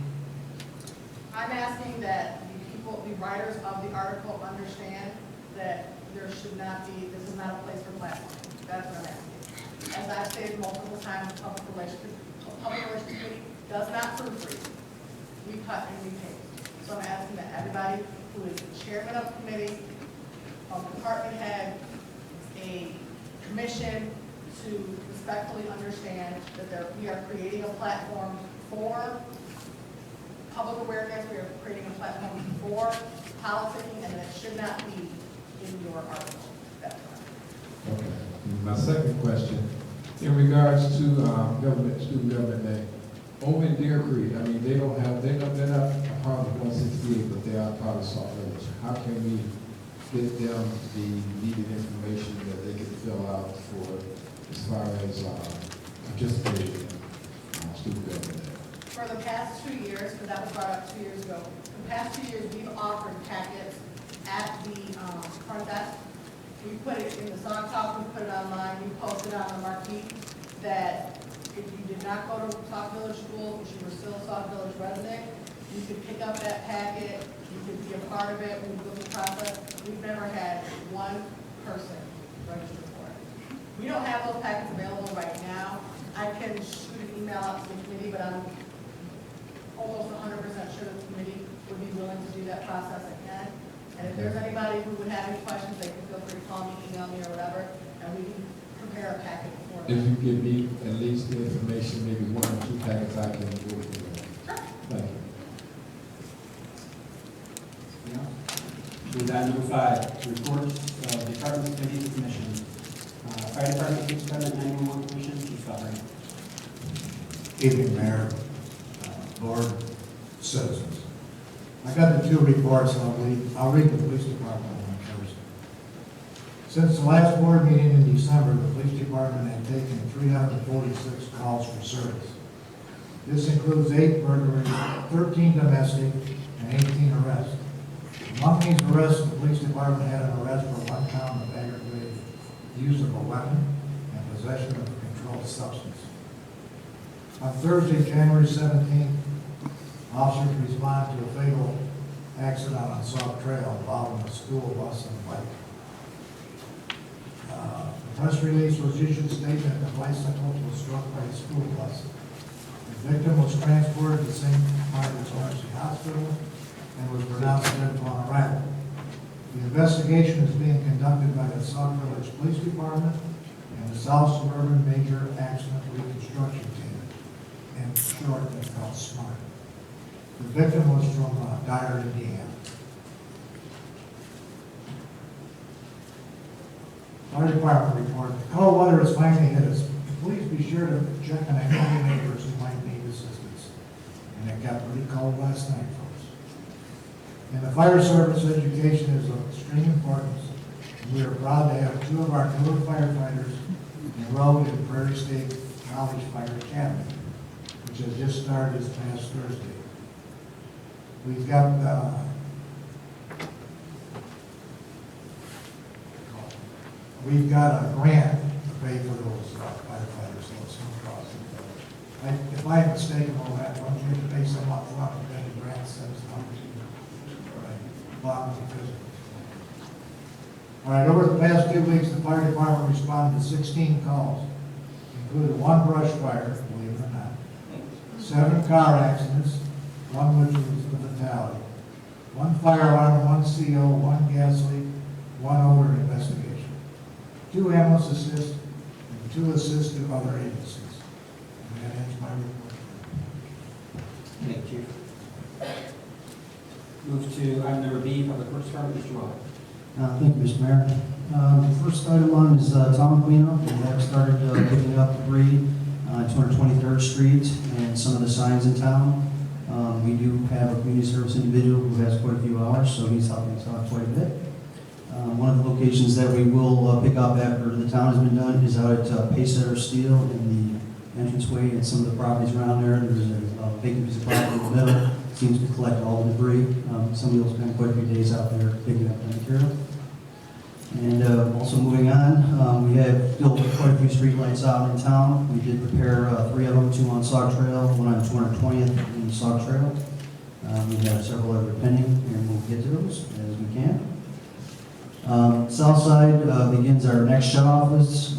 I'm asking that the people, the writers of the article understand that there should not be, this is not a place for platforming. That's what I'm asking. As I've stated multiple times, the Public Relations Committee does not proofread. We cut and we paste. So I'm asking that everybody who is the chairman of the committee, a department head, a commission, to respectfully understand that we are creating a platform for public awareness, we are creating a platform for politicking, and that it should not be in your article. That's right. Okay. My second question, in regards to government, student government day, over in Deer Creek, I mean, they're not a part of 168, but they are part of Sauk Village. How can we get them the needed information that they can fill out for, as far as participating in student government day? For the past 2 years, because that was brought up 2 years ago, the past 2 years, we've offered packets at the front desk. We put it in the Sauk Talk, we put it online, we posted on the marquee that if you did not go to Sauk Village School, if you were still a Sauk Village resident, you could pick up that packet, you could be a part of it when you go through the process. We've never had one person register for it. We don't have those packets available right now. I can shoot an email out to the committee, but I'm almost 100% sure the committee would be willing to do that process again. And if there's anybody who would have any questions, they can feel free to call me, email me, or whatever, and we can prepare a packet for If them. you give me at least the information, maybe 1 or 2 packets, I can go through them. Thank you. Move on to 5, reports of department, committees, and commissions. Fire Department, Police Department, 911 Commission, Chief Albright. Evening, Mayor, Board, citizens. I got the 2 reports, and I'll read the police department one first. Since the last board meeting in December, the police department had taken 346 calls for service. This includes 8 burglaries, 13 domestic, and 18 arrests. Among these arrests, the police department had an arrest for 1 count of aggravated use of a weapon and possession of a controlled substance. On Thursday, January 17th, officers responded to a fatal accident on Sauk Trail involving a school bus and a bike. The press release was issued stating that the bicycle was struck by a school bus. The victim was transported to St. Margaret's Mercy Hospital and was pronounced dead upon arrival. The investigation is being conducted by the Sauk Village Police Department and the South Suburban Major Accident Reconstruction Team, in short, they're called SMART. The victim was from Dyer, Indiana. Fire Department report, the cold weather has finally hit us. Please be sure to check on any neighbors who might need assistance. And it got pretty cold last night, folks. And the fire service education is of extreme importance. We are proud to have 2 of our newer firefighters enrolled in Prairie State College Fire Academy, which has just started this past Thursday. We've got a grant to pay for those firefighters, so it's no cost. If I'm mistaken on that, don't you have to pay some up front and then the grant sends them to you? Bottom of the physical. All right, over the past 2 weeks, the fire department responded to 16 calls, including 1 brush fire, believe it or not, 7 car accidents, 1 which was a fatality, 1 fire alarm, 1 CO, 1 gas leak, 1 odor investigation, 2 ambulance assists, and 2 assists to other agencies. And that ends my report. Thank you. Move to item number B, Public Works Department, Mr. Waller. Thank you, Mr. Mayor. The first item on is town cleanup. We have started picking up debris on 223rd Street and some of the signs in town. We do have a community service individual who has quite a few hours, so he's helping us out quite a bit. One of the locations that we will pick up after the town has been done is out at Paysetter Steel in the entranceway and some of the properties around there. There's a vacant piece of property in the middle. Seems to collect all the debris. Somebody will spend quite a few days out there picking up the material. And also moving on, we have still quite a few street lights out in town. We did repair 3 of them, 2 on Sauk Trail, 1 on 220th in Sauk Trail. We have several other pending, and we'll get to those as we can. South side begins our next shut off list.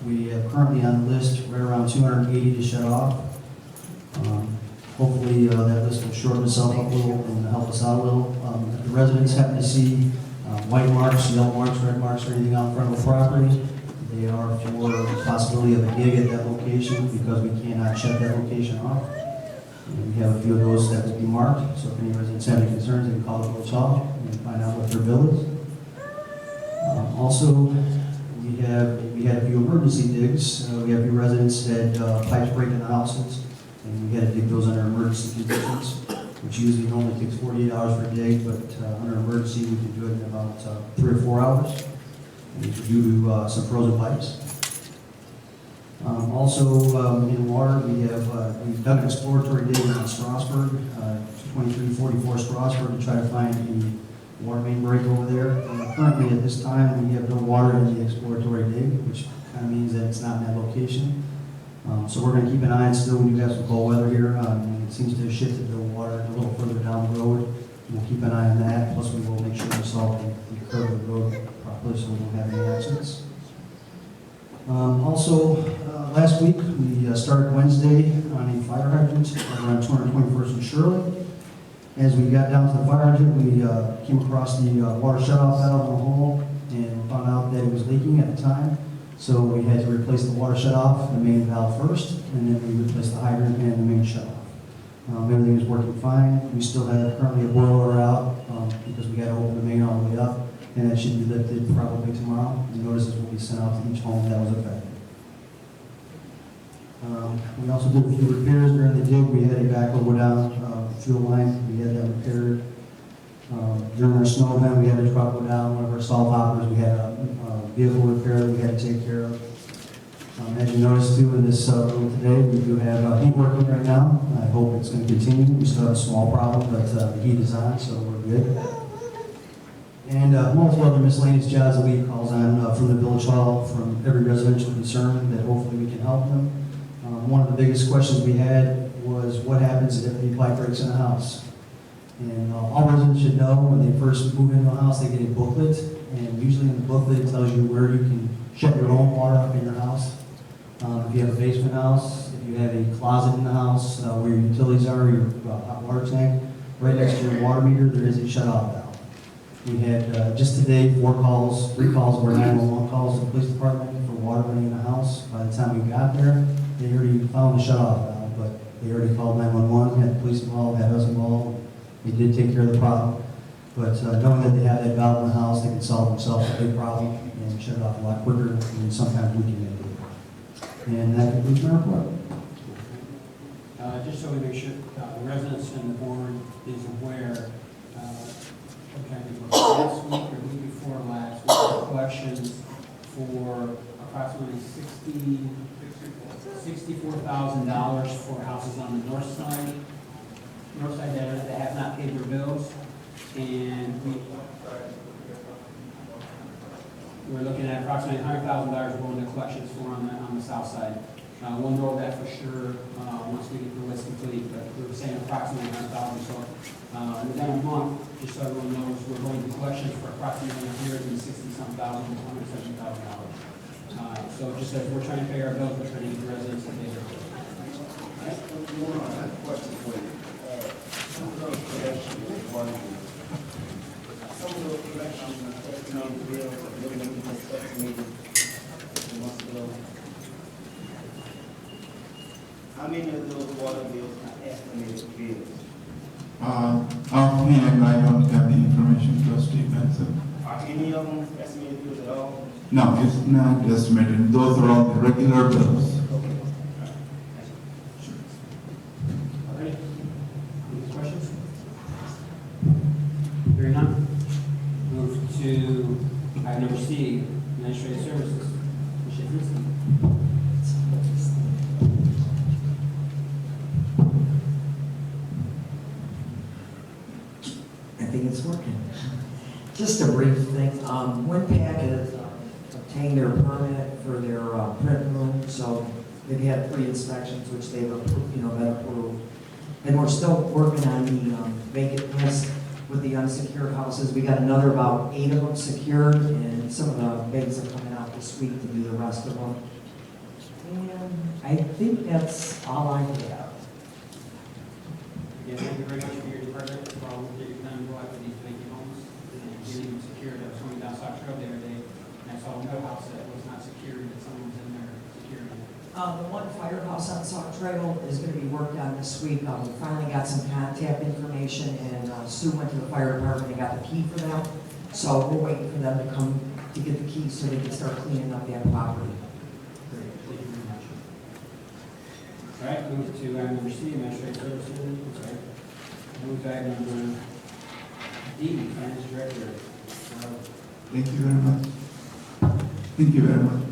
We have currently on the list right around 280 to shut off. Hopefully that list will shorten itself up a little and help us out a little. If the residents happen to see white marks, yellow marks, red marks, or anything out in front of the property, they are for the possibility of a dig at that location because we cannot shut that location off. And we have a few of those that will be marked, so if any residents have any concerns, they can call the village hall and find out what their bill is. Also, we had a few emergency digs. We have a few residents had pipes break in the houses, and we had to dig those under emergency conditions, which usually only takes 48 hours for a dig, but under emergency, we can do it in about 3 or 4 hours. And due to some frozen pipes. Also, in water, we've done an exploratory dig on Strasburg, 2344 Strasburg, to try to find a water main break over there. Currently, at this time, we have no water in the exploratory dig, which kind of means that it's not in that location. So we're going to keep an eye on still. We do have some cold weather here, and it seems to have shifted the water a little further down the road. We'll keep an eye on that. Plus, we will make sure we salt the curve of the road properly so we don't have any accidents. Also, last week, we started Wednesday on a fire hydrant around 221st and Shirley. As we got down to the fire hydrant, we came across the water shutoff valve in the hole and found out that it was leaking at the time. So we had to replace the water shutoff, the main valve first, and then we replaced the hydrant and the main shutoff. Everything is working fine. We still have currently a boiler out because we got to open the main all the way up, and that should be lifted probably tomorrow. The notices will be sent out to each home that was affected. We also did a few repairs during the dig. We had a backhoe go down fuel line. We had that repaired. During our snow event, we had a truck go down. One of our salt hoppers, we had a vehicle repair that we had to take care of. As you noticed too in this room today, we do have heat working right now. I hope it's going to continue. We still have a small problem, but the heat is on, so we're good. And multiple other miscellaneous jobs that we get calls on from the village hall, from every residential concern that hopefully we can help them. One of the biggest questions we had was what happens if a pipe breaks in a house? And all residents should know when they first move into a house, they get a booklet. And usually in the booklet, it tells you where you can shut your own water up in your house. If you have a basement house, if you have a closet in the house where your utilities are, your hot water tank, right next to your water meter, there is a shut-off valve. We had just today 3 calls were 911 calls to the police department for water running in the house. By the time we got there, they already found the shut-off valve, but they already called 911, had the police involved, had us involved. They did take care of the problem. But knowing that they have that valve in the house, they can solve themselves a big problem and shut it off a lot quicker than sometimes we can do. And that concludes my report. Just so we make sure the residents and the board is aware, last week or the week before last, we had collections for approximately $64,000 for houses on the north side that have not paid their bills. And we're looking at approximately $100,000 going to collections for on the south side. We'll know that for sure once we get the list complete, but we were saying approximately $100,000. So within a month, just so everyone knows, we're going to collections for approximately $160,000 to $170,000. So just as we're trying to pay our bills, we're trying to get the residents to pay their bills. I have a question for you. Some of those collections, some of those collections are estimated bills that looking at this estimated months ago. How many of those water bills are estimated bills? Offhand, I don't have the information, trustee Benson. Are any of them estimated bills at all? No, it's not estimated. Those are all the regular bills. Any questions? Hearing none. Move to item number C, administrative services. Ms. Shafrinsky. I think it's working. Just a brief thing. Winpack has obtained their permit for their print room, so they've had pre-inspections, which they've approved, been approved. And we're still working on the vacant list with the unsecured houses. We got another about 8 of them secured, and some of the bids are coming out this week to do the rest of them. And I think that's all I have. Yeah, thank you very much for your department, for all that you've done to go after these vacant homes. And getting them secured. I was going down Sauk Trail the other day, and I saw another house that was not secured, that someone was in there securing it. The one firehouse on Sauk Trail is going to be worked on this week. We finally got some contact information, and Sue went to the fire department and got the key for them. So we're waiting for them to come to get the key so they can start cleaning up that property. Great, thank you very much. All right, move to item number C, administrative services. Move to item number D, finance director. Thank you very much. Thank you very much,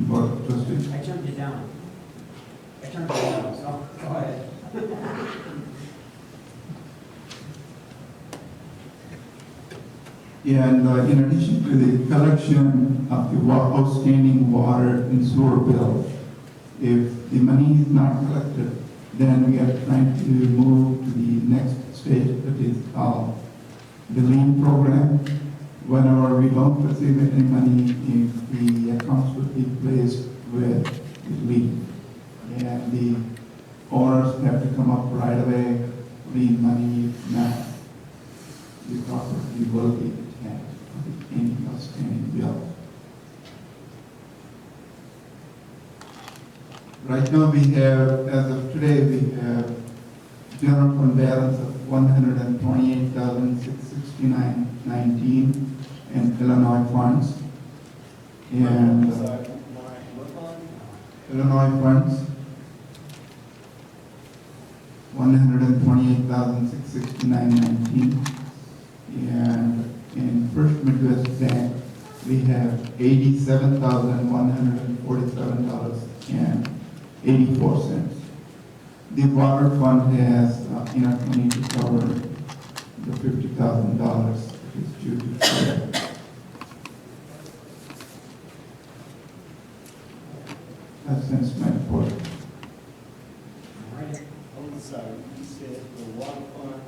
Board of Trustees. I turned it down. So go ahead. Yeah, and in addition to the collection of the outstanding water and sewer bill, if the money is not collected, then we are trying to move to the next stage, that is called the lien program. Whenever we don't receive any money, the accounts will be placed with the lien. And the owners have to come up right away, lien money, if not, the property will be attached with any outstanding bill. Right now we have, as of today, we have general fund balance of $128,669.19 in Illinois funds. And Illinois funds, $128,669.19. And in First Midwest Bank, we have $87,147.84. The water fund has enough money to cover the $50,000 that is due to share. That's my report. All right. I'm sorry, you said the water fund,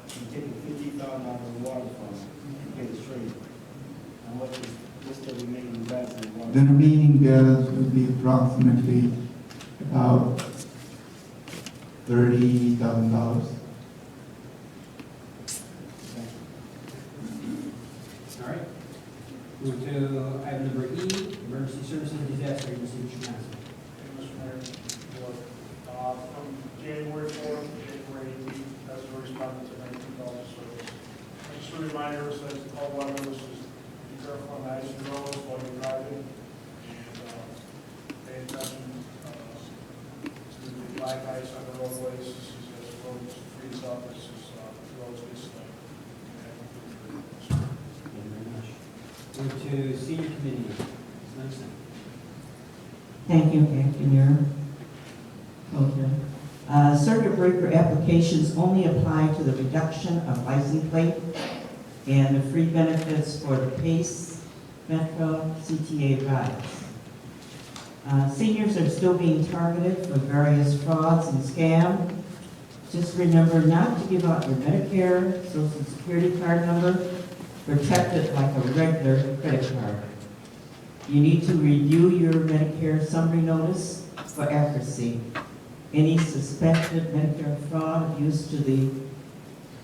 you taking $50,000 out of the water fund, you pay the trade. And what's the remaining balance in the water? The remaining balance will be approximately about $30,000. All right. Move to item number E, emergency services and disaster agency, Mr. Johnson. Mr. Mayor, from January 4th to January 18th, as a respondent to 19 calls of service. Just a reminder, it says all weather, this is be careful on the ice and roads while you're driving, and pay attention to the black ice on the roadways. This is as roads freeze up, this is roads get slick. Thank you very much. Move to senior committee, Ms. Langston. Thank you, Acting Mayor. Okay. Circuit breaker applications only apply to the reduction of license plate and the free benefits for the PACE, Metro, CTA rides. Seniors are still being targeted for various frauds and scams. Just remember not to give out your Medicare, Social Security card number, protect it like a regular credit card. You need to review your Medicare summary notice for accuracy. Any suspected Medicare fraud used to the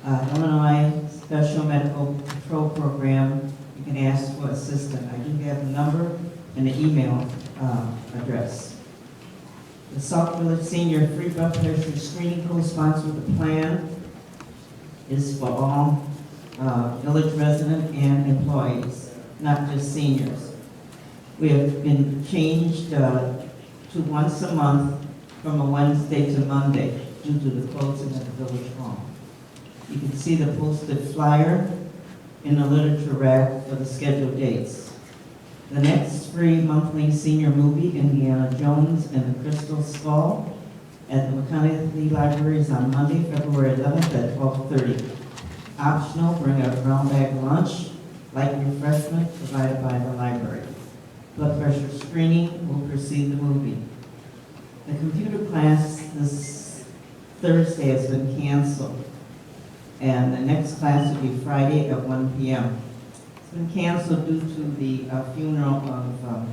Illinois Special Medical Control Program, you can ask for assistance. I do have the number and the email address. The Sauk Village Senior Free Blood Pressure Screening co-sponsored the plan is for all village residents and employees, not just seniors. We have been changed to once a month from a Wednesday to Monday due to the closing of the village hall. You can see the posted flyer in the literature rack for the scheduled dates. The next free monthly senior movie, Indiana Jones and the Crystal Skull, at the McConaughey Library is on Monday, February 11th at 12:30. Optional, bring a brown bag lunch light refreshment provided by the library. Blood pressure screening will precede the movie. The computer class this Thursday has been canceled, and the next class will be Friday at 1 p.m. It's been canceled due to the funeral of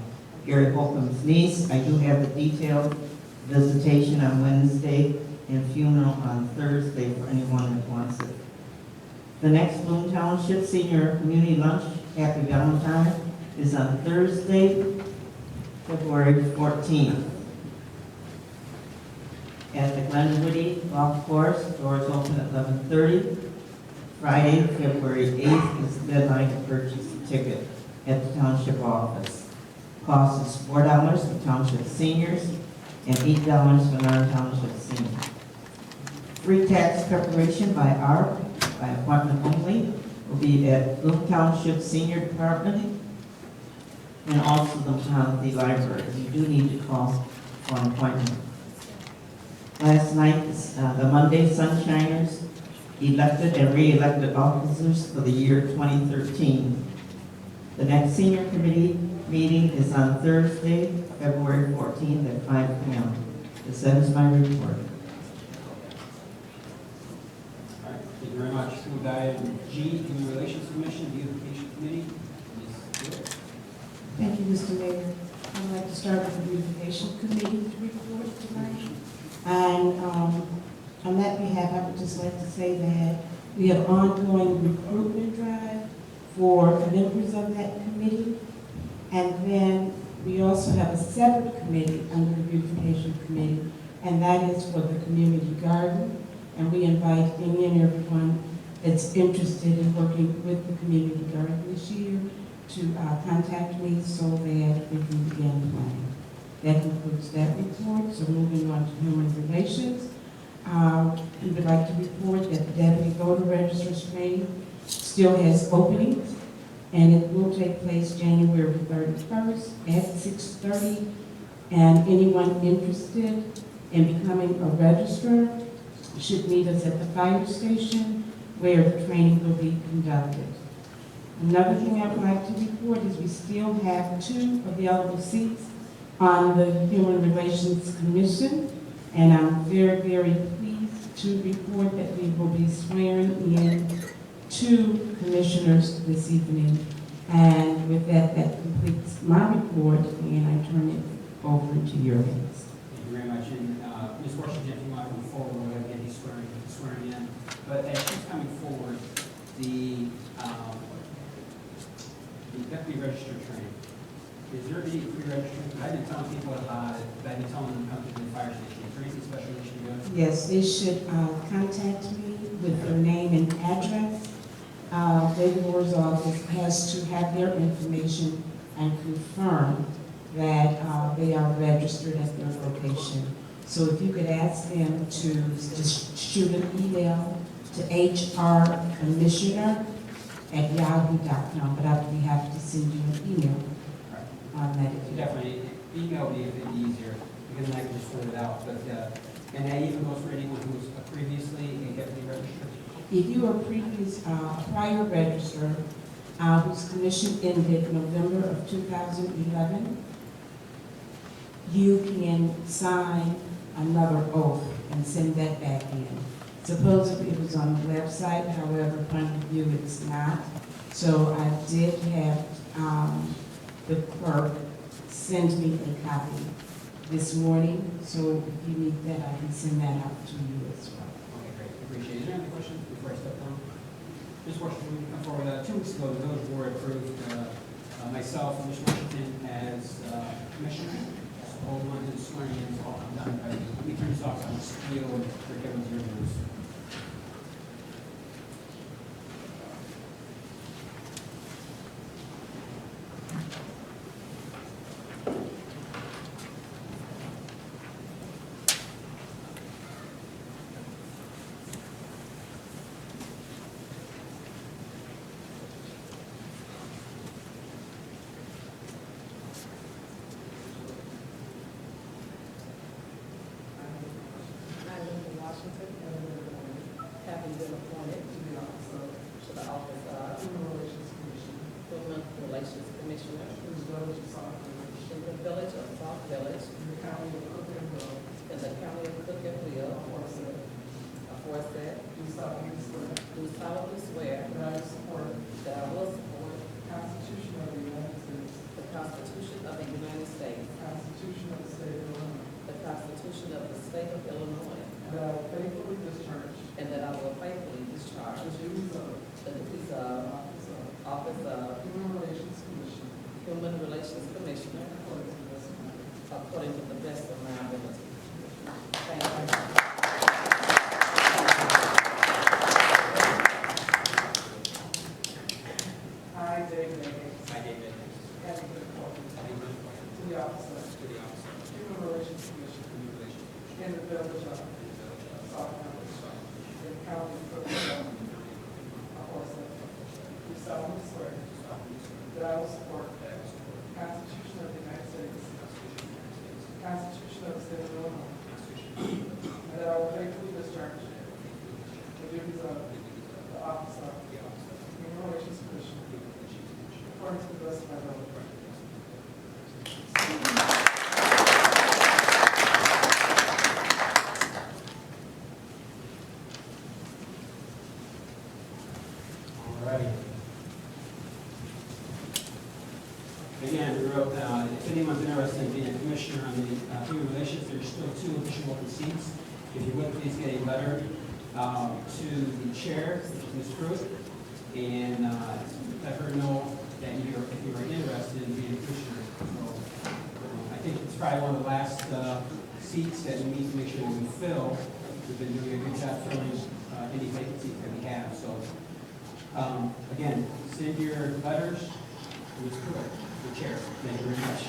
Gary Holcomb's niece. I do have the detailed visitation on Wednesday and funeral on Thursday for anyone that wants it. The next Bloom Township Senior Community Lunch, Happy Valentine, is on Thursday, February 14th. At the Glenwoody Golf Course, doors open at 11:30. Friday, February 8th is the deadline to purchase a ticket at the township office. Cost is $4 for township seniors and $8 for non-township seniors. Free tax preparation by ARP, by appointment only, will be at Bloom Township Senior Department and also the library. You do need to call for an appointment. Last night, the Monday Sunshiners elected and re-elected officers for the year 2013. The next senior committee meeting is on Thursday, February 14th at 5 p.m. This ends my report. All right, thank you very much. Move to item G, Human Relations Commission, Beautification Committee. Ms. Stewart. Thank you, Mr. Mayor. I'd like to start with the Beautification Committee report tonight. And on that behalf, I would just like to say that we have ongoing recruitment drive for members of that committee. And then we also have a separate committee under the Beautification Committee, and that is for the community garden. And we invite any and everyone that's interested in working with the community garden this year to contact me so that we can begin planning. That concludes that report. So moving on to human relations. We would like to report that the deputy voter registration training still has openings, and it will take place January 31st at 6:30. And anyone interested in becoming a registrar should meet us at the fire station where the training will be conducted. Another thing I would like to report is we still have 2 available seats on the Human Relations Commission, and I'm very, very pleased to report that we will be swearing in 2 commissioners this evening. And with that, that completes my report, and I turn it over to your hands. Thank you very much. And Ms. Washington, if you want to move forward, we're going to get you swearing in. But as she's coming forward, the deputy register training, is there any pre-registration? I've been telling people about it, but I've been telling them to come to the fire station. Is there anything special they should do? Yes, they should contact me with their name and address. David Moore's office has to have their information and confirm that they are registered at their location. So if you could ask them to just shoot an email to hrcommissioner@yahoo.com, but I would be happy to send you an email on that. Definitely, email me if it's easier, because then I can just fill it out. But and that even goes for anyone who was previously a deputy registered. If you are prior register whose commission ended November of 2011, you can sign another oath and send that back in. Supposedly it was on the website, however, upon review it's not. So I did have the clerk send me a copy this morning. So if you need that, I can send that out to you as well. Okay, great. Appreciate it. Is there any questions before I step down? Ms. Washington, we come forward. 2 weeks ago, the village board approved myself and Ms. Washington as commissioner. All the ones in swearing in is all done by the attorney's office on the steel and Rick Evans, your rules. Having been appointed to the office of the Human Relations Commission Human Relations Commissioner in the village of Sauk Village, in the village of Sauk Village in the county of Cook and Will, in the county of Cook and Will, aforesaid, do solemnly swear do solemnly swear that I will support that I will support the Constitution of the United States, the Constitution of the United States, the Constitution of the State of Illinois, the Constitution of the State of Illinois, and that I will faithfully discharge and that I will faithfully discharge the duties of the duties of office of Human Relations Commission Human Relations Commissioner according to the best of my ability. according to the best of my ability. Thank you. I, David A. I, David, Having been appointed to the office of Human Relations Commission in the village of Sauk Village, in the county of Cook and Will, aforesaid, do solemnly swear that I will support the Constitution of the United States, the Constitution of the State of Illinois, and that I will faithfully discharge the duties of the office of Human Relations Commission according to the best of my ability. Alrighty. Again, we wrote, if anyone's interested in being a commissioner on the Human Relations, there's still 2 additional open seats. If you would, please get a letter to the chair, Ms. Cruz, and let her know that if you're interested in being a commissioner. So, I think it's probably one of the last seats that we need to make sure that we fill. We've been doing a good job filling any vacancies that we have. So, again, send your letters to Ms. Cruz, the chair. Thank you very much.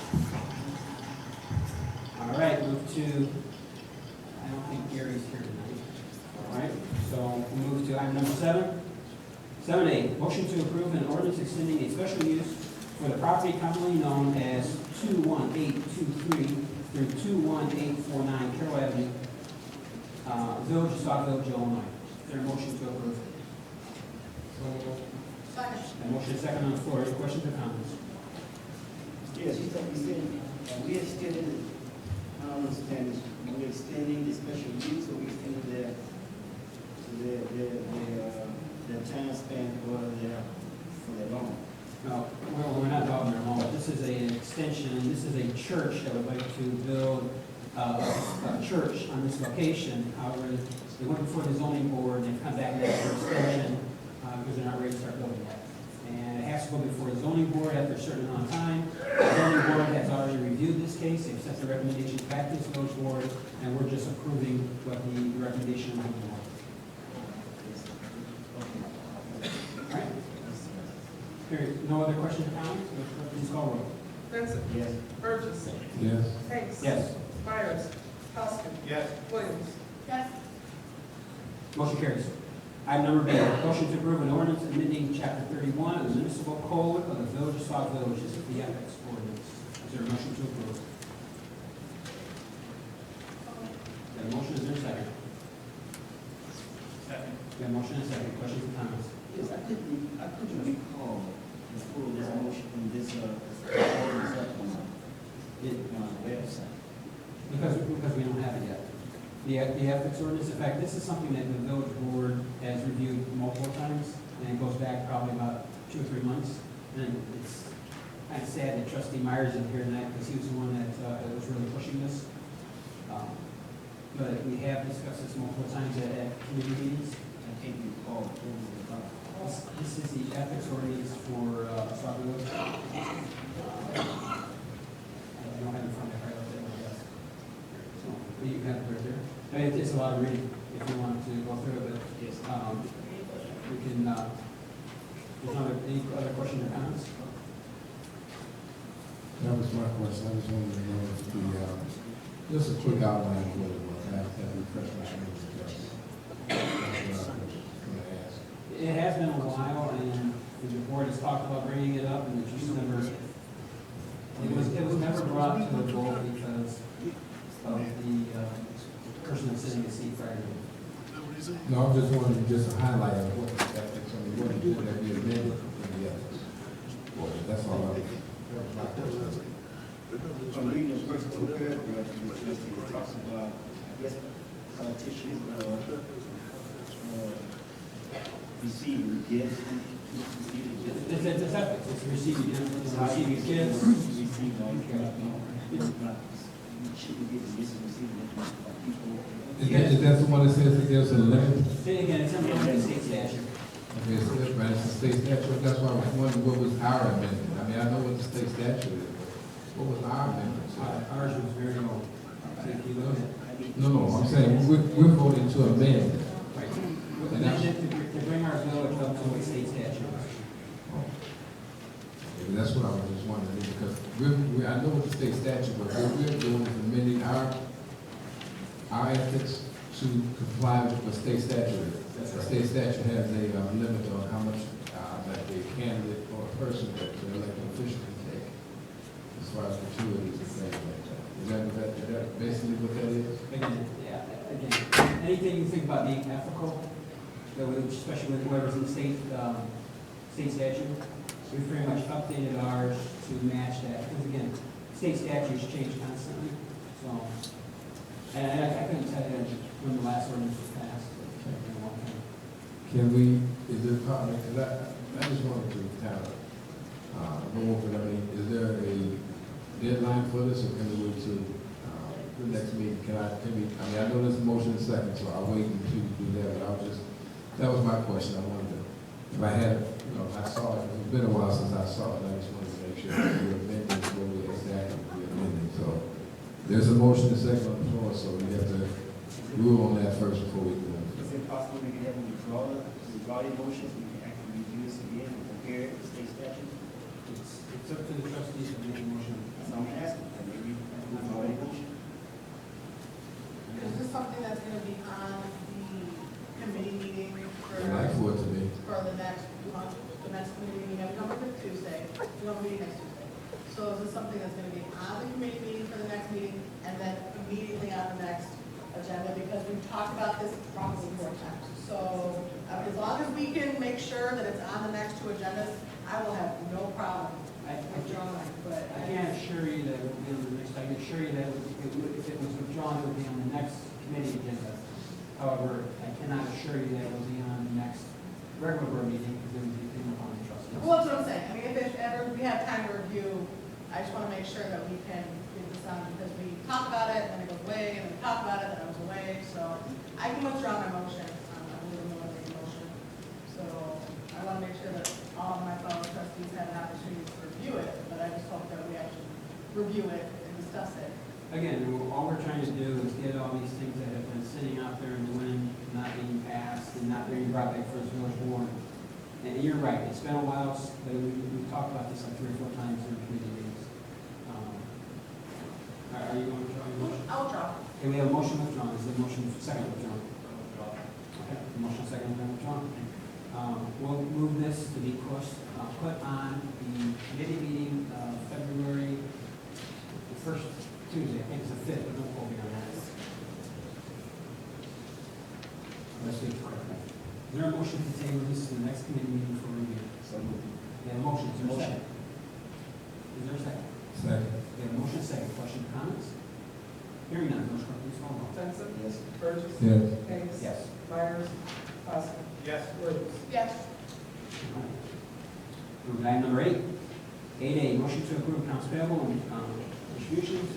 All right, move to, I don't think Gary's here tonight. All right, so we'll move to item number 7. 7A, motion to approve an ordinance extending a special use for the property commonly known as 21823 through 21849 Carroll Avenue, Village of Sauk Village, Illinois. Is there a motion to approve? Second. A motion is second on the floor. Any questions or comments? Yes, you said we extended, I don't understand this, we extending the special use, or we extended their time span for their loan? No, well, we're not talking about home. This is an extension. This is a church that would like to build a church on this location. However, they went before the zoning board and come back and asked for extension because they're not ready to start building yet. And it has to go before the zoning board after a certain amount of time. The zoning board has already reviewed this case. They've sent the recommendations back to the village board, and we're just approving what the recommendation of the board. All right. Here, no other questions or comments? Please call roll. Benson. Yes. Burgess. Yes. Hanks. Yes. Myers. Houseman. Yes. Williams. Yes. Motion carries. Item number B, motion to approve an ordinance amending chapter 31 of the municipal code of the Village of Sauk Village. This is the ethics ordinance. Is there a motion to approve? Got a motion, is there a second? Second. Got a motion and a second. Questions or comments? Yes, I couldn't recall this full, this motion, this, ordinance up on the website. Because we don't have it yet. The ethics ordinance, in fact, this is something that the village board has reviewed multiple times, and it goes back probably about 2 or 3 months. And it's kind of sad that Trustee Myers isn't here tonight, because he was the one that was really pushing this. But we have discussed this multiple times at committee meetings. I can't recall what it was about. This is the ethics ordinance for Sauk Village. I don't have it in front of me right up there, I guess. So, you can have it right there. I mean, it's a lot of reading if you want to go through it, but Yes. we can, there's any other questions or comments? That was my question. I just wanted to know if just a quick outline of what it was. I have to refresh my memory. That's what I was going to ask. It has been a while, and the board has talked about bringing it up, and it just never, it was never brought to a vote because of the person that's sitting in the seat prior to me. No, I'm just wondering, just a highlight of what the ethics, I mean, what it did that we amended in the ethics. for it. That's all I. I'm reading the first two paragraphs, it talks about, I guess, politicians, receiving gifts. It's ethics, it's receiving gifts, receiving gifts. Is that the one that says that there's a limit? Say again, it's under the state statute. Okay, it's a state statute, that's why I was wondering what was our amendment. I mean, I know what the state statute is, but what was our amendment? Ours was very old. So if you look at. No, I'm saying, we're voting to amend. Right. And that's- To bring our village up to what state statute is. Okay, that's what I was just wondering, because I know what the state statute, but what we're doing is amending our ethics to comply with what state statute is. The state statute has a limit on how much that a candidate or a person that the elected official can take, as far as gratuities and things like that. Is that basically what that is? Again, anything you think about being ethical, especially with whoever's in the state statute, we pretty much updated ours to match that, because again, state statutes change constantly, so. And I couldn't tell you when the last ordinance was passed. Can we, is it possible, because I just wanted to kind of go over it. I mean, is there a deadline for this, or can we wait till the next meeting? I mean, I know there's a motion in a second, so I'll wait until you do that, but that was my question. I wanted to, if I had, I saw it, it's been a while since I saw it, I just wanted to make sure that we're amending what we exactly we're amending. So there's a motion in a second on the floor, so we have to rule on that first before we do it. Is it possible we can have them withdraw the motions, we can actually review this again and compare it to state statute? It's up to the trustees to make a motion. So I'm asking, maybe withdraw the motion? Is this something that's gonna be on the committee meeting I'd like for it to be. for the next month, the next committee meeting? We don't meet Tuesday, we don't meet next Tuesday. So is this something that's gonna be on the committee meeting for the next meeting and then immediately on the next agenda? Because we've talked about this probably 4 times. So as long as we can make sure that it's on the next 2 agendas, I will have no problem withdrawing, but I can't assure you that it will be on the next, I can assure you that if it was withdrawn, it would be on the next committee agenda. However, I cannot assure you that it will be on the next regular board meeting, because it would be dependent upon the trustees. well, that's what I'm saying. I mean, if ever we have time to review, I just want to make sure that we can get this on, because we talk about it, and then it goes away, and then we talk about it, and it goes away. So I can withdraw my motion. I wouldn't want to make a motion. So I want to make sure that all of my fellow trustees have an opportunity to review it, but I just hope that we actually review it and discuss it. Again, all we're trying to do is get all these things that have been sitting out there in the wind, not being passed, and not being brought back for its village board. And you're right, it's been a while, but we've talked about this like 3 or 4 times in committee meetings. Are you going to try your motion? I'll withdraw. Okay, we have a motion withdrawn, is the motion second withdrawn? Okay, motion second withdrawn. We'll move this to be put on the committee meeting February, the first Tuesday, I think it's the 5th, but don't quote me on that. Let's see. Is there a motion to table this to the next committee meeting for review? Yeah, motion, is there a second? Is there a second? Second. We have a motion second, question or comments? Hearing none, Ms. Clerk, please call the roll. Benson? Yes. Burgess? Yes. Hayes? Yes. Myers? Poskett? Yes. Williams? Yes. Move to item number 8. 8A, motion to approve accounts payable and distributions.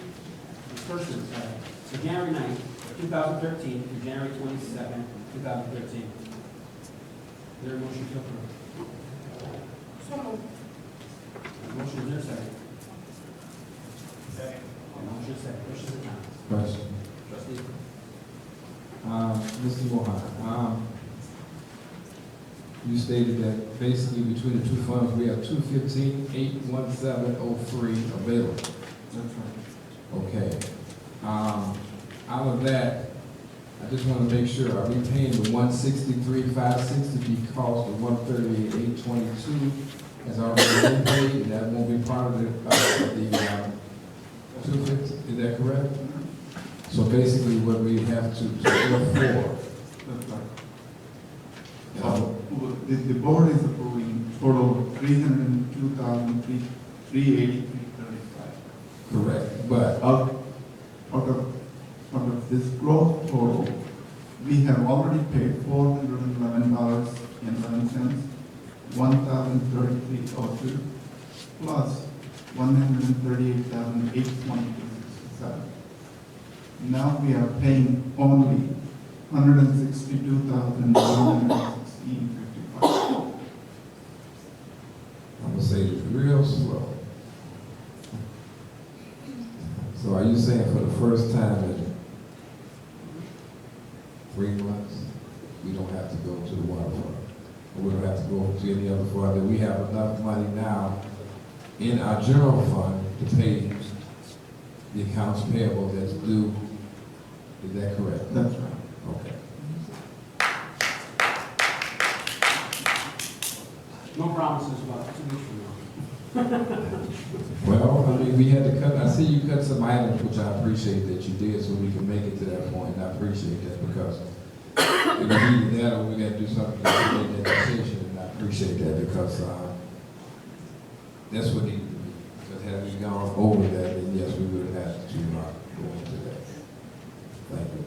Disbursements for January 9th, 2013 through January 27th, 2013. Is there a motion to approve? So moved. Motion, is there a second? Second. Motion is second. Questions or comments? Question. Trustee? Mr. Mohan, you stated that basically between the 2 funds, we have 215-81703 available. That's right. Okay. Out of that, I just want to make sure, are we paying the 163,560 because the 138,822 has already been paid, and that won't be part of the 250? Is that correct? So basically, what we have to for. The board is approving total $302,383.35. Correct, but Out of this gross total, we have already paid $411.11, $1,033.02, plus $138,822.67. Now we are paying only $162,916.55. I'm gonna say this real slow. So are you saying for the first time in 3 months, we don't have to go to the waterfront? Or we don't have to go to any other fund, that we have enough money now in our general fund to pay the accounts payable that's due? Is that correct? That's right. Okay. No promises about 2 weeks from now. Well, I mean, we had to cut, I see you cut some items, which I appreciate that you did, so we can make it to that point, and I appreciate that, because if we needed that, or we got to do something to make that decision, and I appreciate that, because, that's what needed to be. Because had we gone over that, then yes, we would have had to, go into that. Thank you.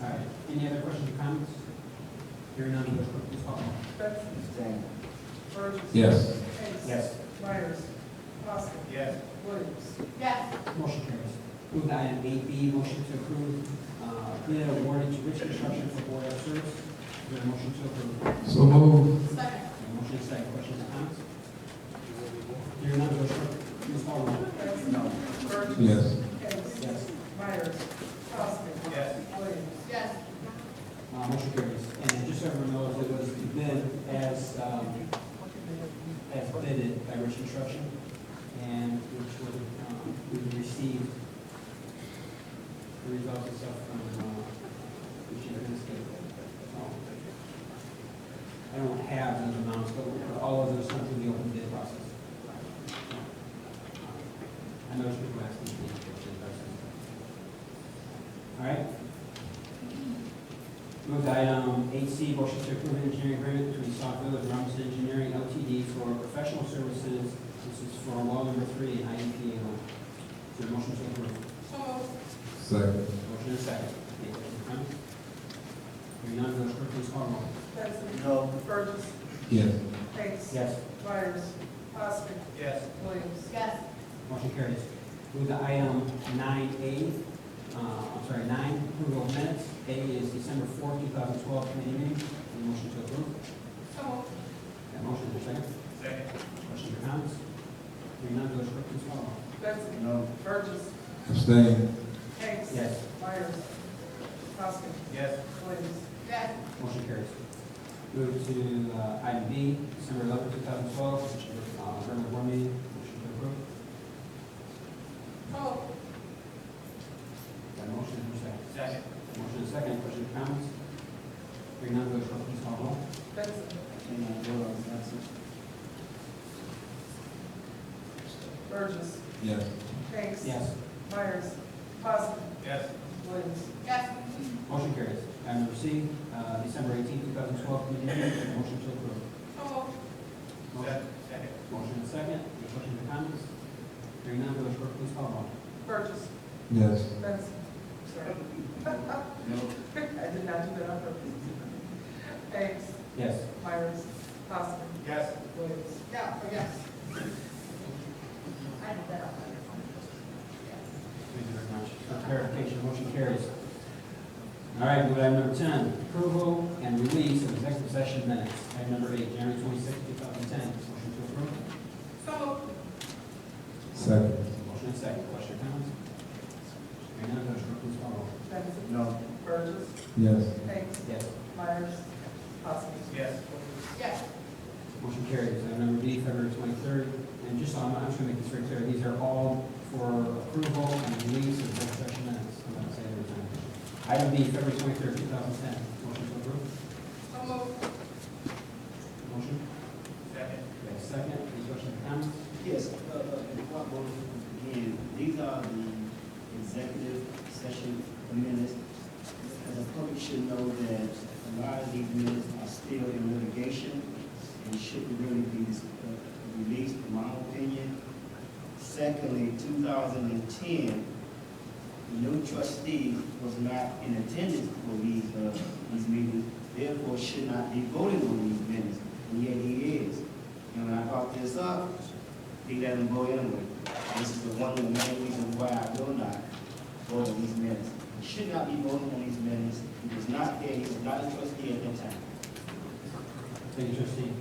All right, any other questions or comments? Hearing none, Village Clerk, please call the roll. Benson. Burgess. Yes. Hicks. Yes. Myers. Poskett. Yes. Williams. Yes. Motion carries. Move to item 8B, motion to approve bid awarded to Rich Construction for board of service. Is there a motion to approve? So move. Second. Motion is second. Questions or comments? Hearing none, Village Clerk, please call the roll. Benson. Burgess. Yes. Hicks. Yes. Myers. Poskett. Yes. Williams. Yes. Motion carries. And just so everyone knows, it was the bid as bidded by Rich Construction, and which would, we received the results and stuff from, the chief of this case. I don't have those amounts, but all of those went through the open bid process. I know there's people asking me. All right. Move to item 8C, motion to approve an engineering agreement between Sauk Village and Robinson Engineering Ltd. for professional services. This is for well number 3 in IEPA one. Is there a motion to approve? So moved. Second. Motion is second. Any questions or comments? Hearing none, Village Clerk, please call the roll. Benson. No. Burgess. Yes. Hicks. Yes. Myers. Poskett. Yes. Williams. Yes. Motion carries. Move to item 9A, 9, approval of minutes. A is December 4th, 2012 committee meeting. Any motion to approve? So moved. Got a motion, is there a second? Second. Questions or comments? Hearing none, Village Clerk, please call the roll. Benson. No. Burgess. Abstain. Hicks. Yes. Myers. Poskett. Yes. Williams. Yes. Motion carries. Move to item B, December 11th, 2012, which is regular board meeting. Motion to approve. So moved. Got a motion, is there a second? Second. Motion is second. Questions or comments? Hearing none, Village Clerk, please call the roll. Benson. Burgess. Yes. Hicks. Yes. Myers. Poskett. Yes. Williams. Yes. Motion carries. Item number C, December 18th, 2012 committee meeting. Motion to approve. So moved. Motion. Second. Motion is second. Any questions or comments? Hearing none, Village Clerk, please call the roll. Burgess. Yes. Benson. Sorry. No. I did not do that on purpose. Hicks. Yes. Myers. Poskett. Yes. Williams. Yeah, oh, yes. I did that on my Thank you very much. For clarification, motion carries. All right, move to item number 10, approval and release of executive session minutes. Item number 8, January 26th, 2010. Motion to approve. So moved. Second. Motion is second. Question or comments? Hearing none, Village Clerk, please call the roll. Benson. No. Burgess. Yes. Hicks. Yes. Myers. Poskett. Yes. Yes. Motion carries. Item number B, February 23rd. And just, I'm just going to make this very clear, these are all for approval and release of executive session minutes. I'm going to say every time. Item B, February 23rd, 2010. Motion to approve. So moved. Motion. Second. Yes, second. Any questions or comments? Yes, before I go again, these are the executive session minutes. As the public should know that a lot of these minutes are still in litigation, and shouldn't really be released, in my opinion. Secondly, 2010, the new trustee was not in attendance for these meetings, therefore should not be voting on these minutes, and yet he is. And when I brought this up, he let him go anyway. This is one of the main reasons why I will not vote on these minutes. He should not be voting on these minutes. He was not there. He was not a trustee at that time. Thank you, trustee.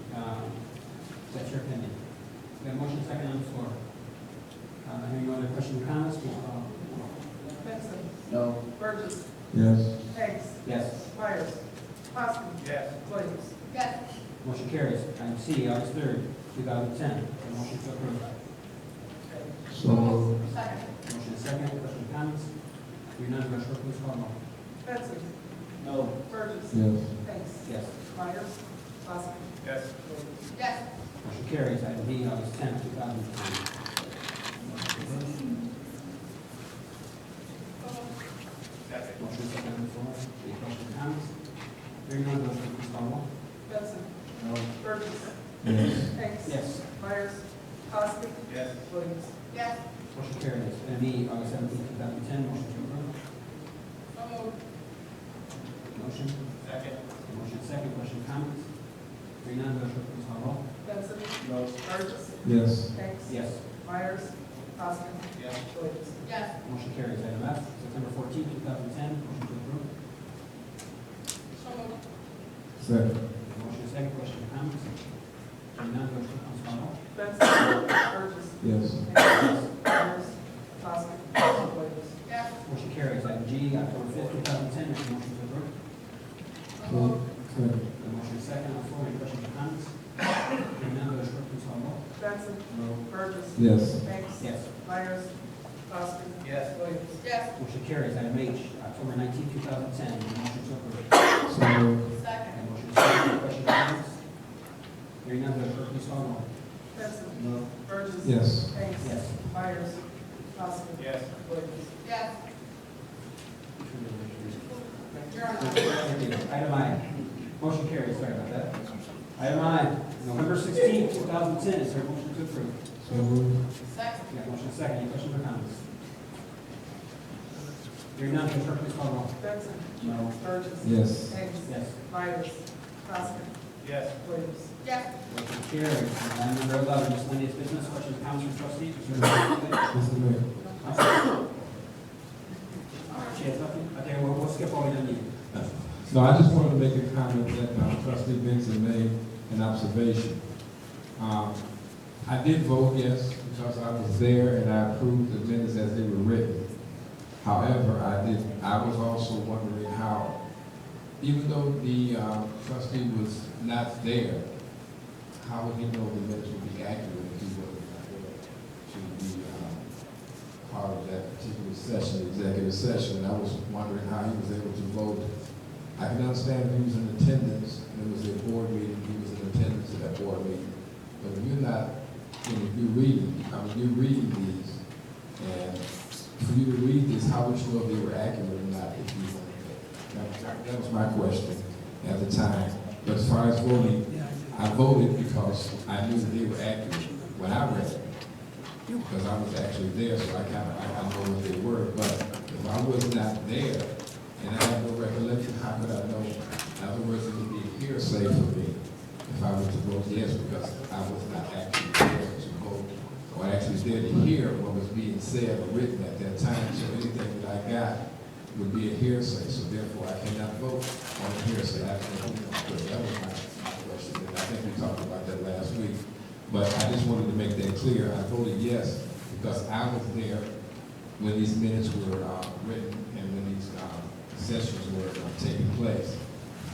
That's your opinion. We have a motion second on the floor. Any other questions or comments? Please call. Benson. No. Burgess. Yes. Hanks. Yes. Myers. Poskett. Yes. Williams. Yes. Motion carries. Item C, August 3rd, 2010. Motion to approve. So moved. Second. Motion is second. Questions or comments? Hearing none, Madam Clerk, please call the roll. Benson. No. Burgess. Yes. Hanks. Yes. Myers. Poskett. Yes. Williams. Yes. Motion carries. Item D, August 10th, 2010. Second. Motion is second on the floor. Any questions or comments? Hearing none, Madam Clerk, please call the roll. Benson. No. Burgess. Yes. Hanks. Yes. Myers. Poskett. Yes. Williams. Yes. Motion carries. Item E, August 17th, 2010. Motion to approve. So moved. Motion. Second. Motion is second. Questions or comments? Hearing none, Madam Clerk, please call the roll. Benson. No. Burgess. Yes. Hanks. Yes. Myers. Poskett. Yes. Williams. Yes. Motion carries. Item F, September 14th, 2010. Motion to approve. So moved. Second. Motion is second. Questions or comments? Hearing none, Madam Clerk, please call the roll. Benson. Burgess. Yes. Hanks. Myers. Poskett. Williams. Yes. Motion carries. Item G, October 5th, 2010. Is there a motion to approve? So moved. Second. The motion is second on the floor. Any questions or comments? Hearing none, Madam Clerk, please call the roll. Benson. No. Burgess. Yes. Hanks. Yes. Myers. Poskett. Yes. Williams. Yes. Motion carries. Item H, October 19th, 2010. Is there a motion to approve? So moved. Second. The motion is second. Any questions or comments? Hearing none, Madam Clerk, please call the roll. Benson. No. Burgess. Yes. Hanks. Yes. Myers. Poskett. Yes. Williams. Yes. You're on. Item I. Motion carries. Sorry about that. Item I, November 16th, 2010. Is there a motion to approve? So moved. Second. We got a motion is second. Any questions or comments? Hearing none, Madam Clerk, please call the roll. Benson. No. Burgess. Yes. Hanks. Yes. Myers. Poskett. Yes. Williams. Yes. Motion carries. Item number 11, miscellaneous business, questions, comments from trustees? Mr. Mayor. Chance, nothing? Okay, we'll skip all we don't need. No, I just wanted to make a comment that trustee Benson made an observation. I did vote yes because I was there and I approved the minutes as they were written. However, I was also wondering how, even though the trustee was not there, how would he know the minutes would be accurate if he wasn't there to be part of that particular session, executive session? And I was wondering how he was able to vote. I can understand if he was in attendance, and it was a board meeting, he was in attendance at that board meeting. But if you're not, if you're reading these, and for you to read this, how would you know if they were accurate or not if you weren't there? That was my question at the time. But as far as voting, I voted because I knew that they were accurate when I read it. Because I was actually there, so I know what they were. But if I was not there, and I have no recollection, how could I know? In other words, it would be hearsay for me if I was to vote yes, because I was not actually there to vote, or actually there to hear what was being said or written at that time. So anything that I got would be a hearsay, so therefore I cannot vote on a hearsay. That was my question, and I think we talked about that last week. But I just wanted to make that clear. I voted yes because I was there when these minutes were written and when these sessions were taking place.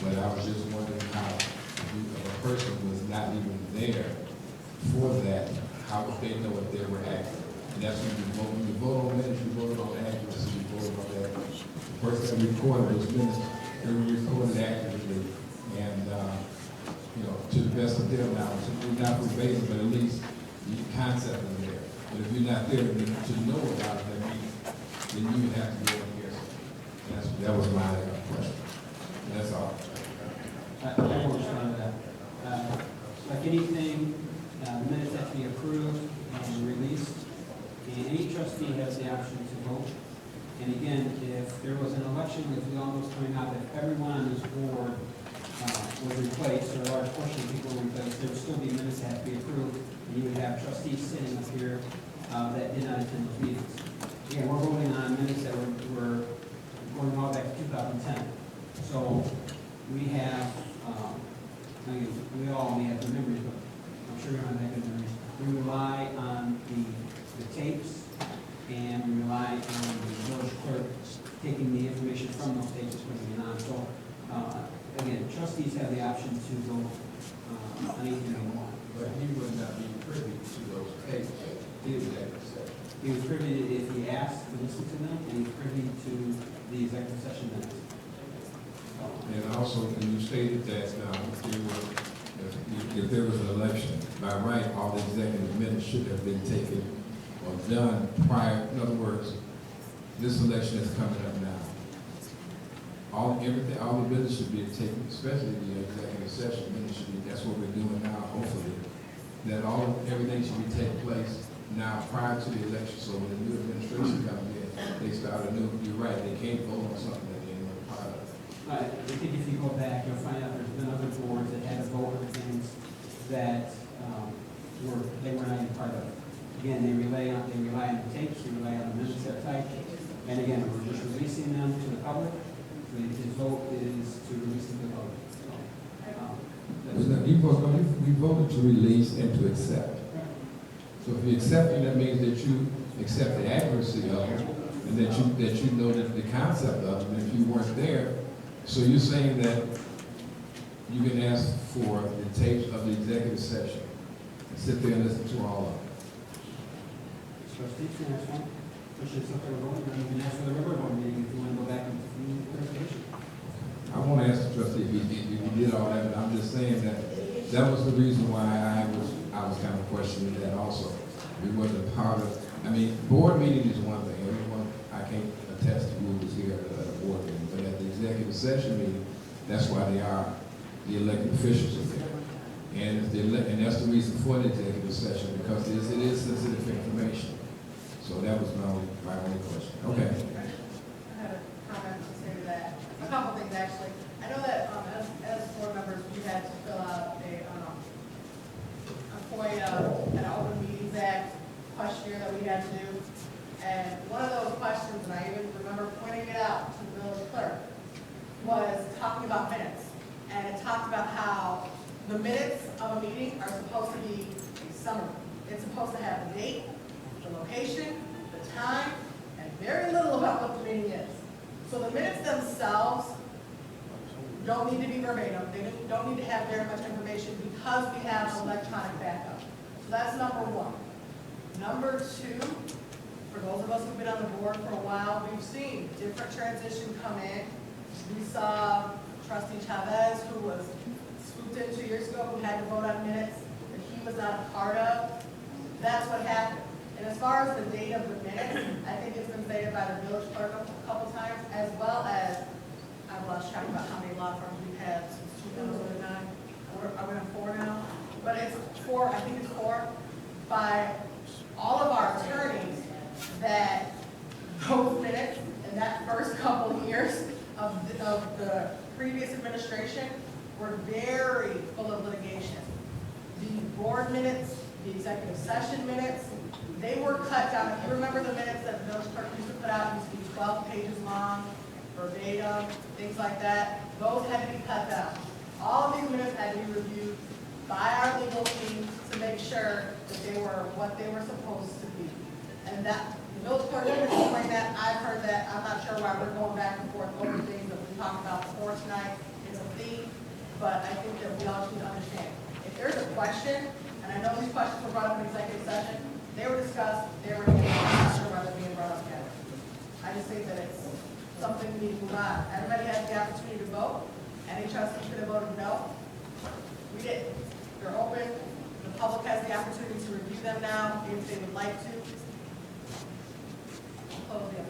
But I was just wondering how, if a person was not even there for that, how would they know if they were accurate? And that's when you vote. When you vote on minutes, you vote on accuracy, you vote on that. The person that recorded those minutes, they were recorded accurately and, to the best of their knowledge. Not verbatim, but at least the concept is there. But if you're not there, then to know about it, then you would have to go in here. That was my question. That's all. I won't respond to that. like anything, the minutes have to be approved and released, and any trustee has the option to vote. And again, if there was an election, as we all know is coming out, if everyone on this board was replaced, or a large portion of people were replaced, there would still be minutes that have to be approved, and you would have trustees sitting up here that did not attend those meetings. Again, we're voting on minutes that were going all back to 2010. So we have, I mean, we all may have the memories, but I'm sure you don't have that good memories. We rely on the tapes, and we rely on the village clerk taking the information from those tapes and putting it on. So, again, trustees have the option to go on anything they want. But he would not be privy to those tapes. He was at the session. He was privy, if he asked to listen to them, and he's privy to the executive session minutes. And also, you stated that if there was an election, by right, all the executive minutes should have been taken or done prior. In other words, this election is coming up now. All the business should be taken, especially the executive session minutes should be. That's what we're doing now. Hopefully, that everything should be taking place now prior to the election. So when the new administration comes in, they start anew. You're right. They can't vote on something that they weren't part of. I think if you go back, you'll find out there's been other boards that had to vote on things that they were not even part of. Again, they rely on the tapes, they rely on the minutes that type. And again, we're just releasing them to the public. His vote is to release them to the public. We voted to release and to accept. So if you accept it, that means that you accept the accuracy of it, and that you know that the concept of it. And if you weren't there, so you're saying that you can ask for the tapes of the executive session and sit there and listen to all of it. Trustees, can I ask one? Which is something we're going to, you can ask for the river board meeting if you want to go back and do clarification. I want to ask the trustee if he did all that, but I'm just saying that was the reason why I was kind of questioning that also. We wasn't part of, I mean, board meeting is one thing. Everyone, I can't attest to who was here at a board meeting, but at the executive session meeting, that's why they are, the elected officials are there. And that's the reason for the executive session, because it is sensitive information. So that was my only question. Okay. I had a comment to say to that. A couple things, actually. I know that as board members, we had to fill out a FOIA, an Open Meetings Act questionnaire that we had to do. And one of those questions, and I even remember pointing it out to the village clerk, was talking about minutes. And it talked about how the minutes of a meeting are supposed to be a summary. It's supposed to have the date, the location, the time, and very little about what the meeting is. So the minutes themselves don't need to be verbatim. They don't need to have very much information because we have electronic backup. So that's number one. Number two, for those of us who've been on the board for a while, we've seen different transition come in. We saw Trustee Chavez, who was swooped in 2 years ago, who had to vote on minutes that he was not a part of. That's what happened. And as far as the date of the minutes, I think it's been stated by the village clerk a couple times, as well as, I've lost track about how many law firms we've had since 2009. Are we on 4 now? But it's 4, I think it's 4, by all of our attorneys, that those minutes in that first couple of years of the previous administration were very full of litigation. The board minutes, the executive session minutes, they were cut down. If you remember the minutes that the village clerk used to put out, used to be 12 pages long, verbatim, things like that. Those had to be cut down. All of these minutes had to be reviewed by our legal team to make sure that they were what they were supposed to be. And that, the village clerk didn't explain that. I've heard that. I'm not sure why we're going back and forth over things that we talked about before tonight. It's a theme, but I think that we all need to understand. If there's a question, and I know these questions were brought up in executive session, they were discussed, they were I'm not sure why they're being brought up yet. I just think that it's something we need to move on. Everybody has the opportunity to vote. Any trustee could have voted no. We did. They're open. The public has the opportunity to review them now if they would like to. Close the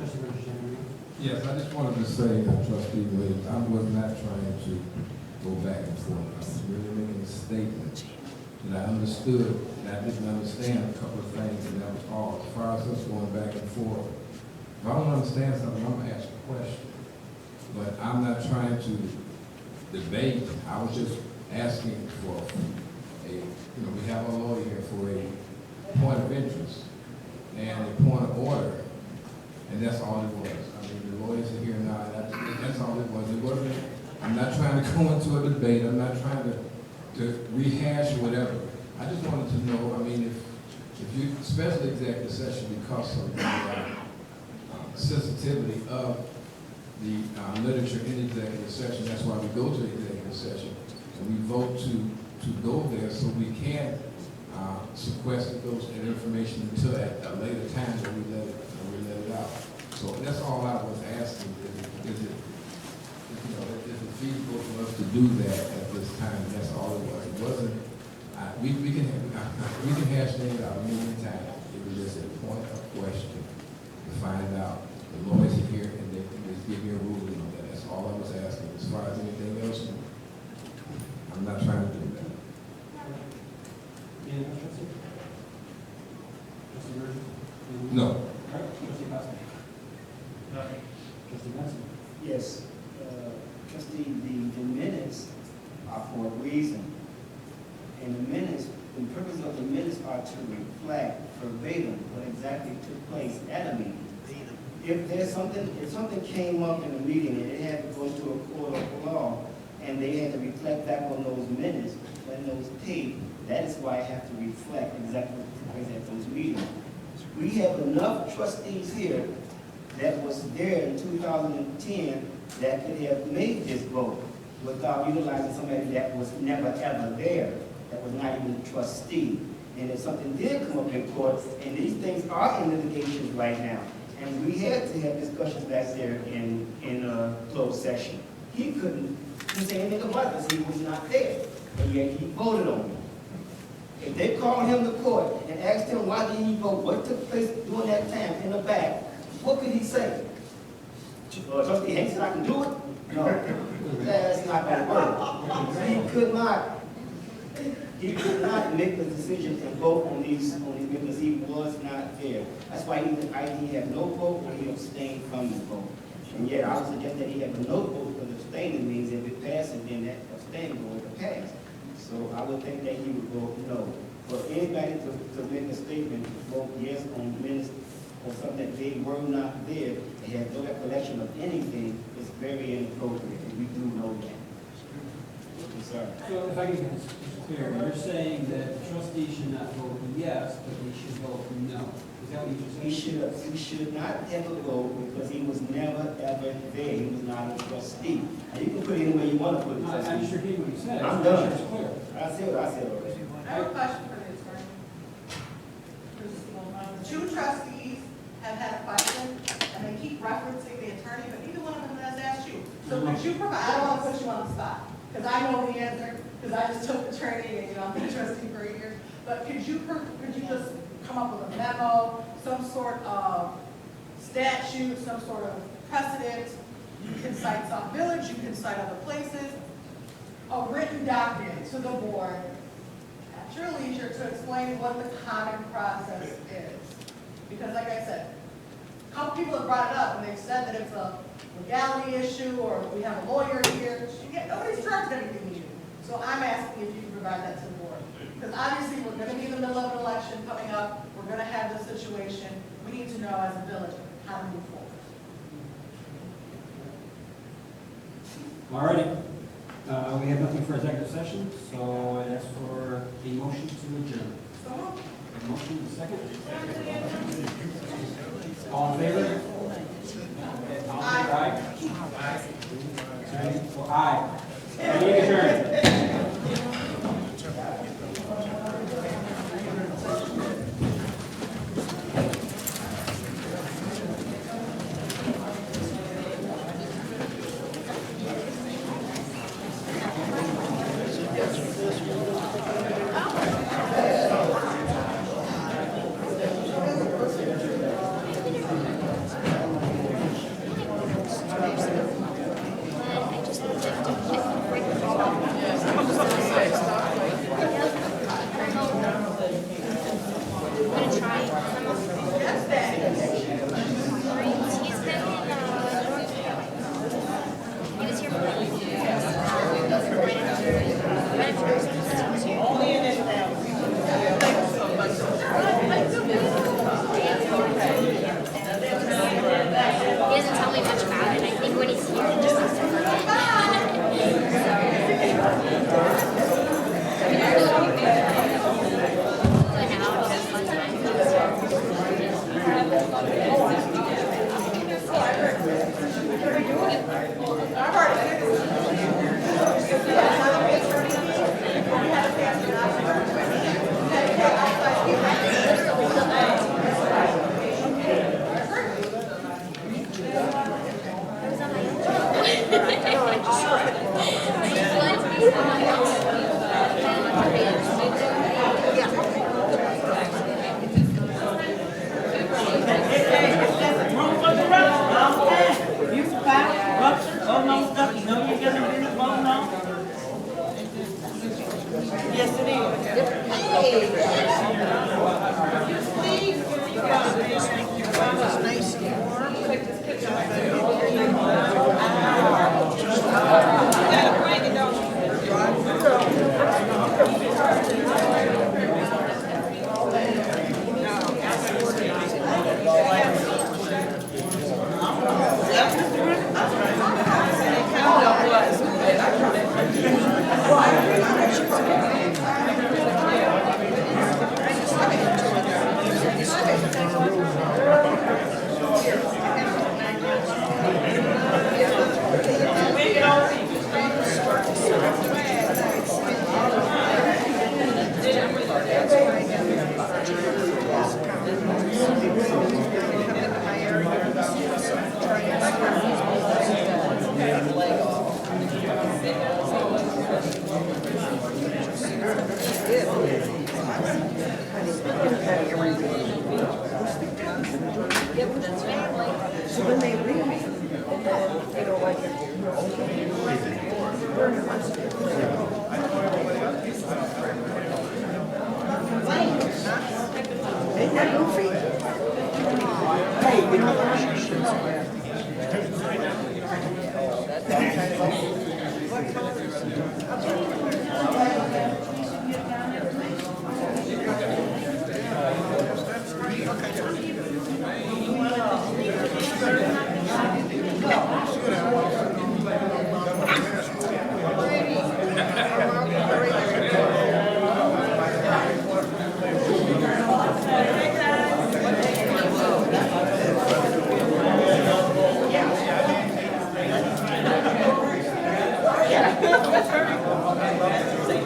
Trustee Richardson. Yes, I just wanted to say, Trustee Williams, I was not trying to go back and forth. I was really making statement, that I understood, and I didn't understand a couple of things, and that was all. As far as us going back and forth, if I don't understand something, I'm gonna ask a question. But I'm not trying to debate. I was just asking for we have a lawyer here for a point of interest and a point of order, and that's all it was. I mean, the lawyers are here now, and that's all it was. It wasn't, I'm not trying to go into a debate. I'm not trying to rehash whatever. I just wanted to know, I mean, if you, especially executive session, because of the sensitivity of the literature in executive session, that's why we go to executive session, and we vote to go there so we can sequester those information until at a later time when we let it out. So that's all I was asking. Is it feasible for us to do that at this time? That's all it was. It wasn't. We can hash things out a million times. It was just a point of question to find out. The lawyers are here and they can just give me a ruling on that. That's all I was asking. As far as anything else, I'm not trying to do that. No. Yes, trustee, the minutes are for a reason. And the minutes, the purpose of the minutes are to reflect verbatim what exactly took place at a meeting. If something came up in a meeting and it had to go to a court of law, and they had to reflect back on those minutes, and those tapes, that is why I have to reflect exactly what took place at those meetings. We have enough trustees here that was there in 2010 that could have made this vote without utilizing somebody that was never ever there, that was not even a trustee. And if something did come up in court, and these things are in litigation right now, and we had to have discussions back there in closed session. He couldn't say anything about this, he was not there, and yet he voted on it. If they called him to court and asked him why did he vote, what took place during that time in the back, what could he say? Trustee Hanks said I can do it? No, that's not going to work. He could not make the decision and vote on these because he was not there. That's why he had no vote or he abstained from the vote. And yet I would suggest that he have no vote because abstaining means if it passes, then that abstaining vote will pass. So I would think that he would vote no. For anybody to make a statement, to vote yes on minutes or something that they were not there, they have no recollection of anything, is very inappropriate, and we do know that. I'm sorry. So if I can get this clear, you're saying that the trustee should not vote yes, but he should vote no. Is that what you just said? He should not have a vote because he was never ever there. He was not a trustee. And you can put it any way you want to put it. I'm sure he what he said. I'm done. It's clear. I said what I said already. I have a question for the attorney. Two trustees have had a question, and they keep referencing the attorney, but neither one of them has asked you. So could you provide, I don't want to put you on the spot, because I know the answer, because I just took the training, and I've been a trustee for 8 years. But could you just come up with a memo, some sort of statute, some sort of precedent? You can cite Sauk Village, you can cite other places, a written document to the board at your leisure to explain what the common process is. Because like I said, a couple people have brought it up and they've said that it's a legality issue or we have a lawyer here. Nobody's charged anything new. So I'm asking if you can provide that to the board. Because obviously we're going to be in the middle of an election coming up. We're going to have this situation. We need to know as a village how to move forward. All righty. We have nothing for executive session, so I ask for a motion to adjourn. A motion, a second? All in favor? Aye. Aye. Meeting adjourned. I just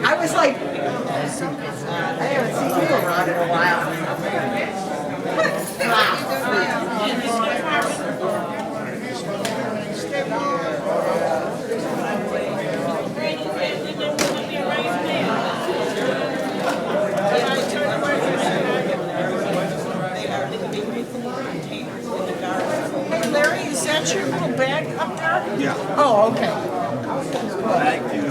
I was like, I haven't seen you around in a while. Hey Larry, is that your little bag up there? Yeah. Oh, okay. Thank you.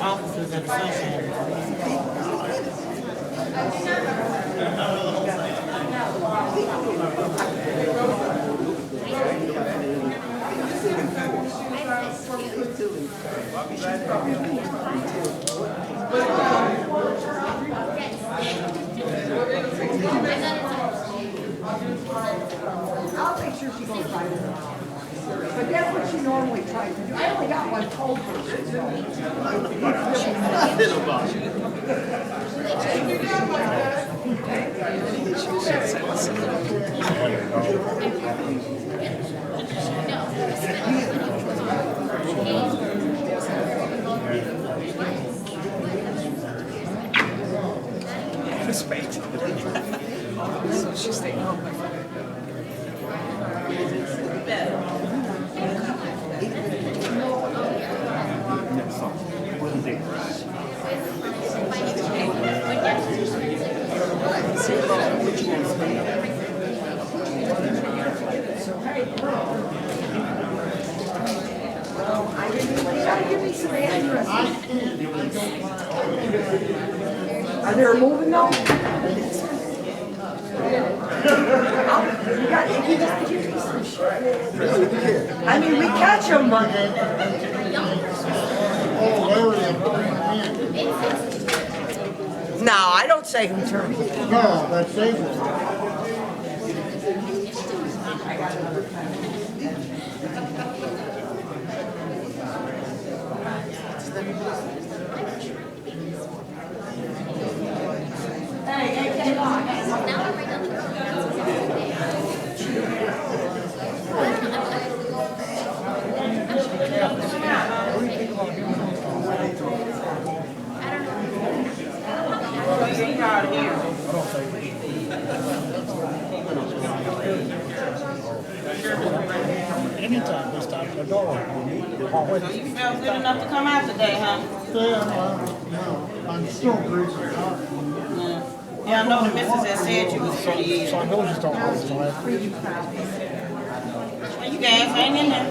Officers at Sunshine. I'll make sure she goes by her. But that's what she normally tries to do. I only got one cold person, so. So she's staying home. Are they moving though? I mean, we catch them, but. No, I don't say who turned it. No, that's safe. Anytime this time, the door. So you felt good enough to come out today, huh? Yeah, I'm still greasy. Yeah, I know the missus has said you was pretty ill. So I know just don't hold it. Well, you guys hang in there.